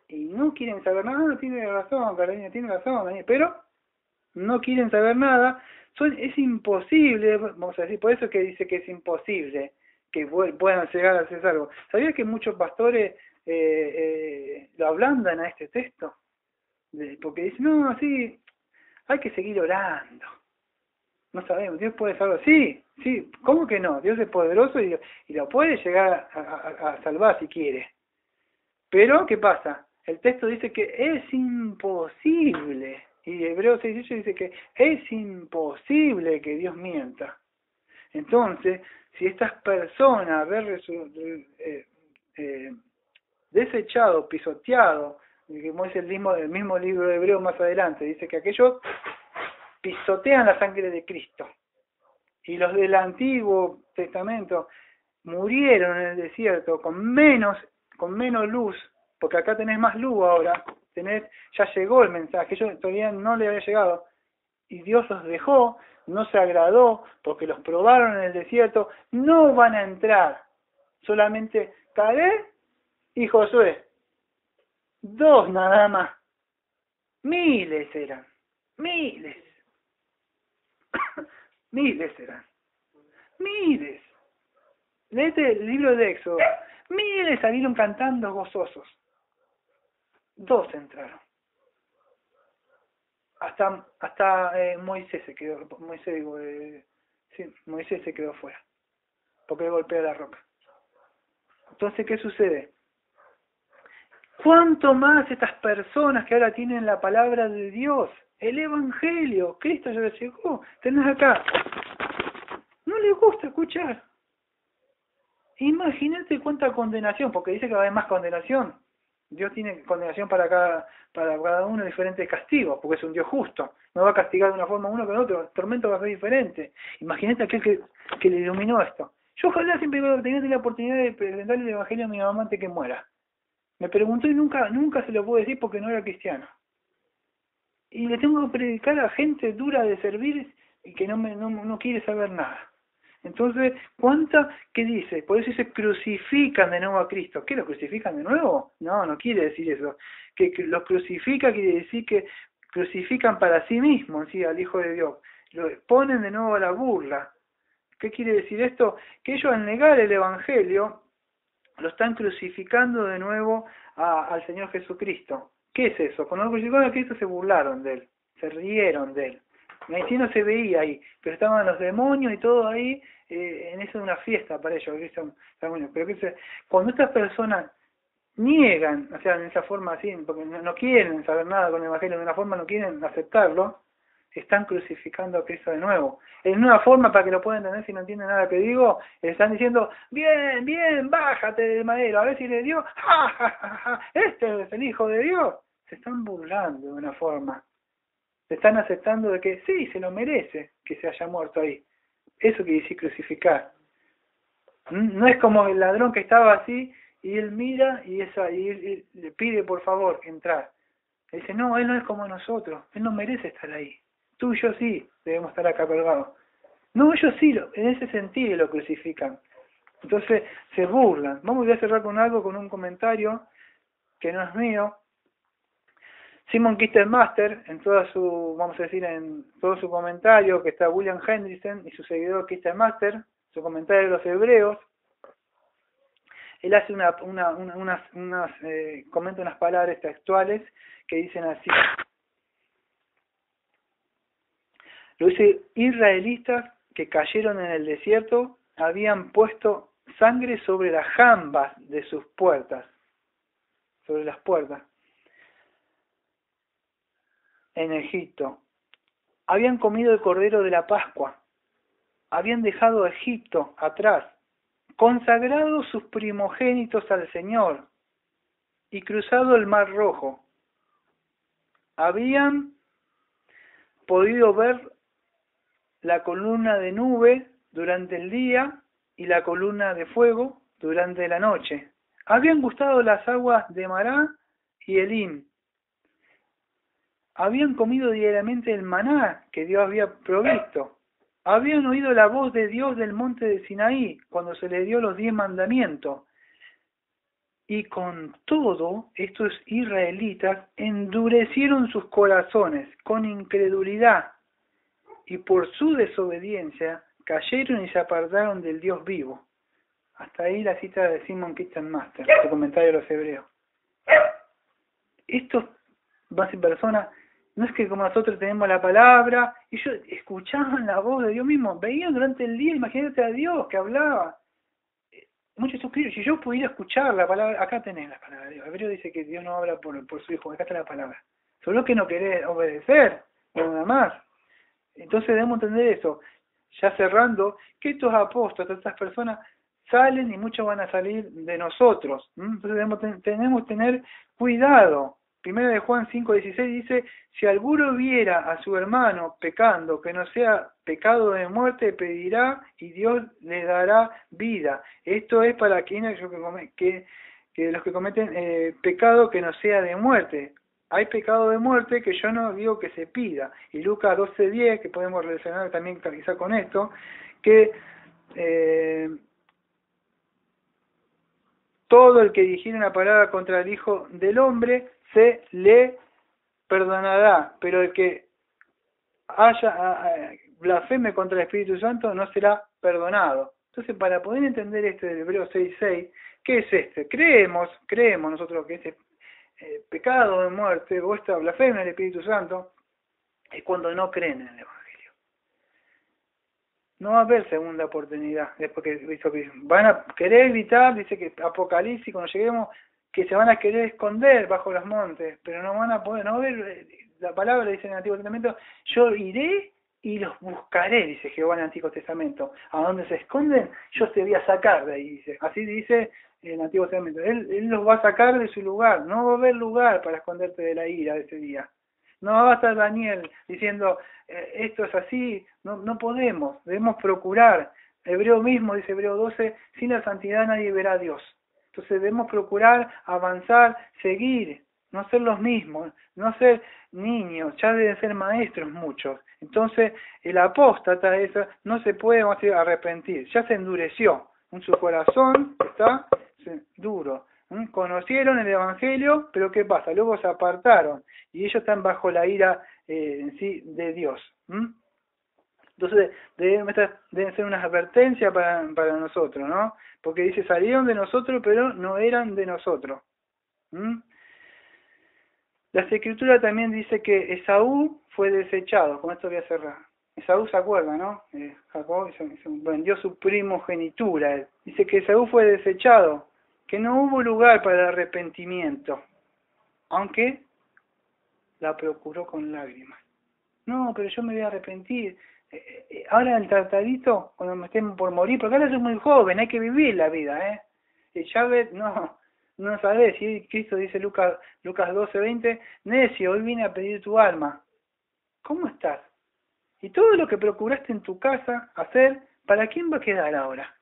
y no quieren saber nada. Tiene razón, Carolina, tiene razón, Daniel, pero no quieren saber nada. Es imposible, vamos a decir, por eso es que dice que es imposible que puedan llegar a hacer algo. ¿Sabías que muchos pastores lo ablandan a este texto? Porque dicen, no, sí, hay que seguir orando. No sabemos, Dios puede salvar. Sí, ¿cómo que no? Dios es poderoso y lo puede llegar a salvar si quiere. Pero, ¿qué pasa? El texto dice que es imposible. Y Hebreos 6.8 dice que es imposible que Dios mienta. Entonces, si estas personas haber desechado, pisoteado, como es el mismo libro de Hebreos más adelante, dice que aquellos pisotean la sangre de Cristo. Y los del Antiguo Testamento murieron en el desierto con menos luz, porque acá tenés más luz ahora, ya llegó el mensaje, ellos todavía no le había llegado, y Dios los dejó, no se agradó, porque los probaron en el desierto, no van a entrar, solamente Caleb y Josué, 2 nada más, miles eran, miles eran, miles. Léete el libro de Éxodo, miles salieron cantando gozosos, 2 entraron. Hasta Moisés se quedó, Moisés se quedó fuera, porque golpea la roca. Entonces, ¿qué sucede? ¿Cuánto más estas personas que ahora tienen la palabra de Dios, el Evangelio, Cristo ya les llegó, tenés acá, no les gusta escuchar? Imagínate cuánta condenación, porque dice que va a haber más condenación. Dios tiene condenación para cada uno diferentes castigos, porque es un Dios justo. No va a castigar de una forma uno con otro, el tormento va a ser diferente. Imagínate aquel que le iluminó esto. Yo ojalá siempre tenía la oportunidad de presentarle el Evangelio a mi mamá antes que muera. Me preguntó y nunca se lo pude decir porque no era cristiano. Y le tengo que predicar a gente dura de servir y que no quiere saber nada. Entonces, ¿qué dice? Por eso dice, crucifican de nuevo a Cristo. ¿Qué, lo crucifican de nuevo? No quiere decir eso. Que los crucifica quiere decir que crucifican para sí mismos, ¿sí? Al Hijo de Dios. Lo ponen de nuevo a la burla. ¿Qué quiere decir esto? Que ellos al negar el Evangelio, lo están crucificando de nuevo al Señor Jesucristo. ¿Qué es eso? Cuando lo crucificaron a Cristo se burlaron de Él, se rieron de Él. Ahí no se veía ahí, pero estaban los demonios y todo ahí, en eso de una fiesta para ellos. Pero cuando estas personas niegan, o sea, en esa forma así, porque no quieren saber nada con el Evangelio, de una forma no quieren aceptarlo, están crucificando a Cristo de nuevo. En una forma, para que lo puedan entender si no entienden nada que digo, están diciendo, bien, bájate del madero, a ver si le dio, este es el Hijo de Dios. Se están burlando de una forma. Se están aceptando de que sí, se lo merece que se haya muerto ahí. Eso quiere decir crucificar. No es como el ladrón que estaba así y él mira y él le pide por favor entrar. Él dice, no, él no es como nosotros, él no merece estar ahí. Tú y yo sí debemos estar acá colgados. No, ellos sí, en ese sentido lo crucifican. Entonces se burlan. Voy a cerrar con un comentario que no es mío. Simon Kistemaster, en todo su comentario, que está William Hendrickson y su seguidor Kistemaster, su comentario de los Hebreos, él hace comenta unas palabras textuales que dicen así. Lo dice, israelitas que cayeron en el desierto habían puesto sangre sobre las jambas de sus puertas, sobre las puertas. en Egipto. Habían comido el cordero de la Pascua. Habían dejado a Egipto atrás, consagrado sus primogénitos al Señor y cruzado el Mar Rojo. Habían podido ver la columna de nube durante el día y la columna de fuego durante la noche. Habían gustado las aguas de Mará y Elim. Habían comido diariamente el maná que Dios había provisto. Habían oído la voz de Dios del monte de Sinaí cuando se le dio los 10 mandamientos. Y con todo, estos israelitas endurecieron sus corazones con incredulidad y por su desobediencia cayeron y se apartaron del Dios vivo. Hasta ahí la cita de Simon Kitchenmaster, su comentario de los hebreos. Estos personas, no es que como nosotros tenemos la palabra, ellos escuchaban la voz de Dios mismo, veían durante el día, imagínate a Dios que hablaba. Muchos suscritos, si yo pudiera escuchar la palabra, acá tenés la palabra de Dios. Hebreo dice que Dios no habla por su hijo, acá está la palabra. Solo que no querés obedecer, nada más. Entonces debemos entender eso. Ya cerrando, que estos apóstoles, estas personas, salen y muchos van a salir de nosotros. Entonces tenemos que tener cuidado. Primero de Juan 5:16 dice, si alguno viera a su hermano pecando, que no sea pecado de muerte, pedirá y Dios le dará vida. Esto es para quienes que los que cometen pecado que no sea de muerte. Hay pecado de muerte que yo no digo que se pida. Y Lucas 12:10, que podemos relacionar también quizá con esto, que todo el que dijere una palabra contra el Hijo del Hombre se le perdonará, pero el que blasfeme contra el Espíritu Santo no será perdonado. Entonces, para poder entender este del Hebreo 6:6, ¿qué es este? Creemos nosotros que este pecado de muerte o esta blasfemia del Espíritu Santo es cuando no creen en el Evangelio. No va a haber segunda oportunidad. Después que van a querer evitar, dice que Apocalipsis, cuando lleguemos, que se van a querer esconder bajo los montes, pero no van a poder, no ver, la palabra dice en el Antiguo Testamento, yo iré y los buscaré, dice Jehová en el Antiguo Testamento. A donde se esconden, yo te voy a sacar de ahí, dice. Así dice en el Antiguo Testamento. Él los va a sacar de su lugar, no va a haber lugar para esconderte de la ira de ese día. No va a estar Daniel diciendo, esto es así, no podemos, debemos procurar. Hebreo mismo, dice Hebreo 12, sin la santidad nadie verá a Dios. Entonces debemos procurar avanzar, seguir, no ser los mismos, no ser niños, ya deben ser maestros muchos. Entonces el apóstata no se puede arrepentir, ya se endureció, en su corazón está duro. Conocieron el Evangelio, pero ¿qué pasa? Luego se apartaron y ellos están bajo la ira en sí de Dios. Entonces deben ser una advertencia para nosotros, ¿no? Porque dice, salieron de nosotros, pero no eran de nosotros. La Escritura también dice que Esaú fue desechado. Con esto voy a cerrar. Esaú se acuerda, ¿no? Jacob vendió su primogenitura. Dice que Esaú fue desechado, que no hubo lugar para el arrepentimiento, aunque la procuró con lágrimas. No, pero yo me voy a arrepentir. Ahora el tratadito, cuando me estén por morir, porque ahora soy muy joven, hay que vivir la vida, Y ya ves, no sabes, si Cristo dice Lucas 12:20, necio, hoy vine a pedir tu alma. ¿Cómo estás? Y todo lo que procuraste en tu casa hacer, ¿para quién va a quedar ahora?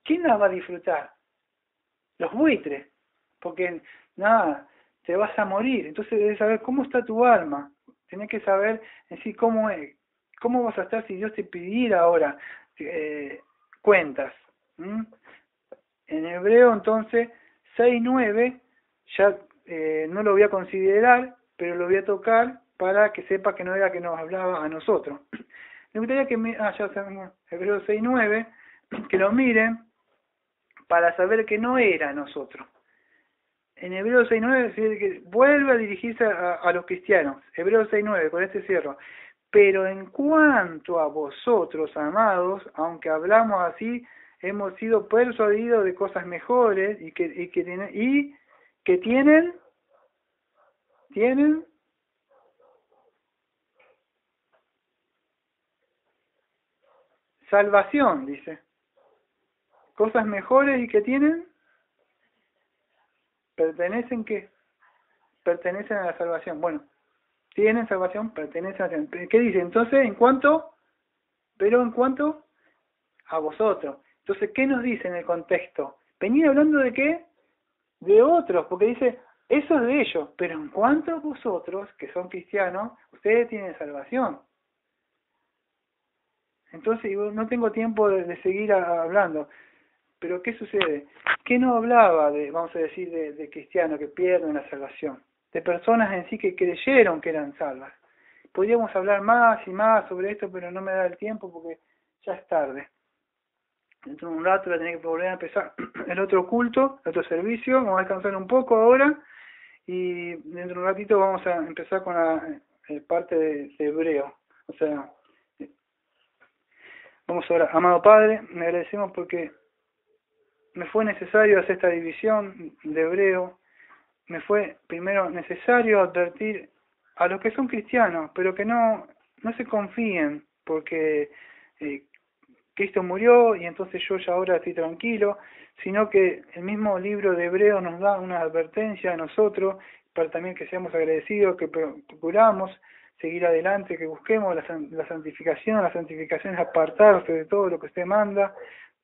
¿Quién la va a disfrutar? Los buitres, porque te vas a morir. Entonces debes saber cómo está tu alma. Tenés que saber en sí cómo es. ¿Cómo vas a estar si Dios te pidiera ahora cuentas? En Hebreo entonces 6:9 ya no lo voy a considerar, pero lo voy a tocar para que sepa que no era que nos hablaba a nosotros. Me gustaría que ya sabemos, Hebreo 6:9, que lo miren para saber que no era a nosotros. En Hebreo 6:9 dice que vuelve a dirigirse a los cristianos. Hebreo 6:9, con este cierro. Pero en cuanto a vosotros, amados, aunque hablamos así, hemos sido persuadidos de cosas mejores y que tienen salvación, dice. Cosas mejores y que tienen, pertenecen ¿qué? Pertenecen a la salvación. Bueno, tienen salvación, pertenecen a la salvación. ¿Qué dice? Entonces, ¿en cuanto? Pero en cuanto a vosotros. Entonces, ¿qué nos dice en el contexto? Venía hablando de qué? De otros, porque dice, eso es de ellos, pero en cuanto a vosotros, que son cristianos, ustedes tienen salvación. Entonces, no tengo tiempo de seguir hablando. Pero ¿qué sucede? ¿Qué no hablaba de, vamos a decir, de cristianos que pierden la salvación? De personas en sí que creyeron que eran salvas. Podríamos hablar más y más sobre esto, pero no me da el tiempo porque ya es tarde. Dentro de un rato voy a tener que volver a empezar el otro culto, el otro servicio. Vamos a descansar un poco ahora y dentro de un ratito vamos a empezar con la parte de Hebreo. O sea, vamos ahora. Amado Padre, me agradecemos porque me fue necesario hacer esta división de Hebreo. Me fue primero necesario advertir a los que son cristianos, pero que no se confíen, porque Cristo murió y entonces yo ya ahora estoy tranquilo, sino que el mismo libro de Hebreo nos da una advertencia a nosotros, para también que seamos agradecidos, que procuramos seguir adelante, que busquemos la santificación es apartarse de todo lo que usted manda,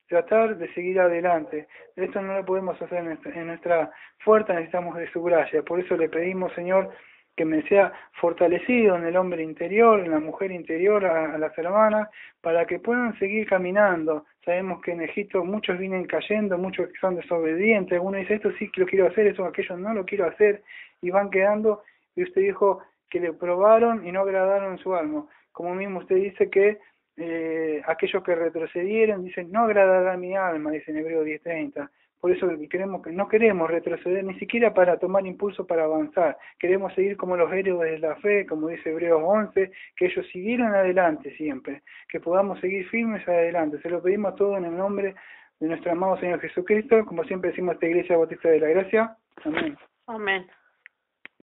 tratar de seguir adelante. Esto no lo podemos hacer en nuestra fuerza, necesitamos de su gracia. Por eso le pedimos, Señor, que me sea fortalecido en el hombre interior, en la mujer interior, a las hermanas, para que puedan seguir caminando. Sabemos que en Egipto muchos vienen cayendo, muchos que son desobedientes, algunos dicen esto sí que lo quiero hacer, esto aquello no lo quiero hacer, y van quedando, y usted dijo que le probaron y no agradaron su alma. Como mismo usted dice que aquellos que retrocedieron, dicen, no agradará mi alma, dice en Hebreo 10:30. Por eso no queremos retroceder, ni siquiera para tomar impulso para avanzar. Queremos seguir como los héroes de la fe, como dice Hebreos 11, que ellos siguieron adelante siempre, que podamos seguir firmes adelante. Se lo pedimos todo en el nombre de nuestro amado Señor Jesucristo, como siempre decimos esta Iglesia Bautista de la Gracia. Amén. Amén.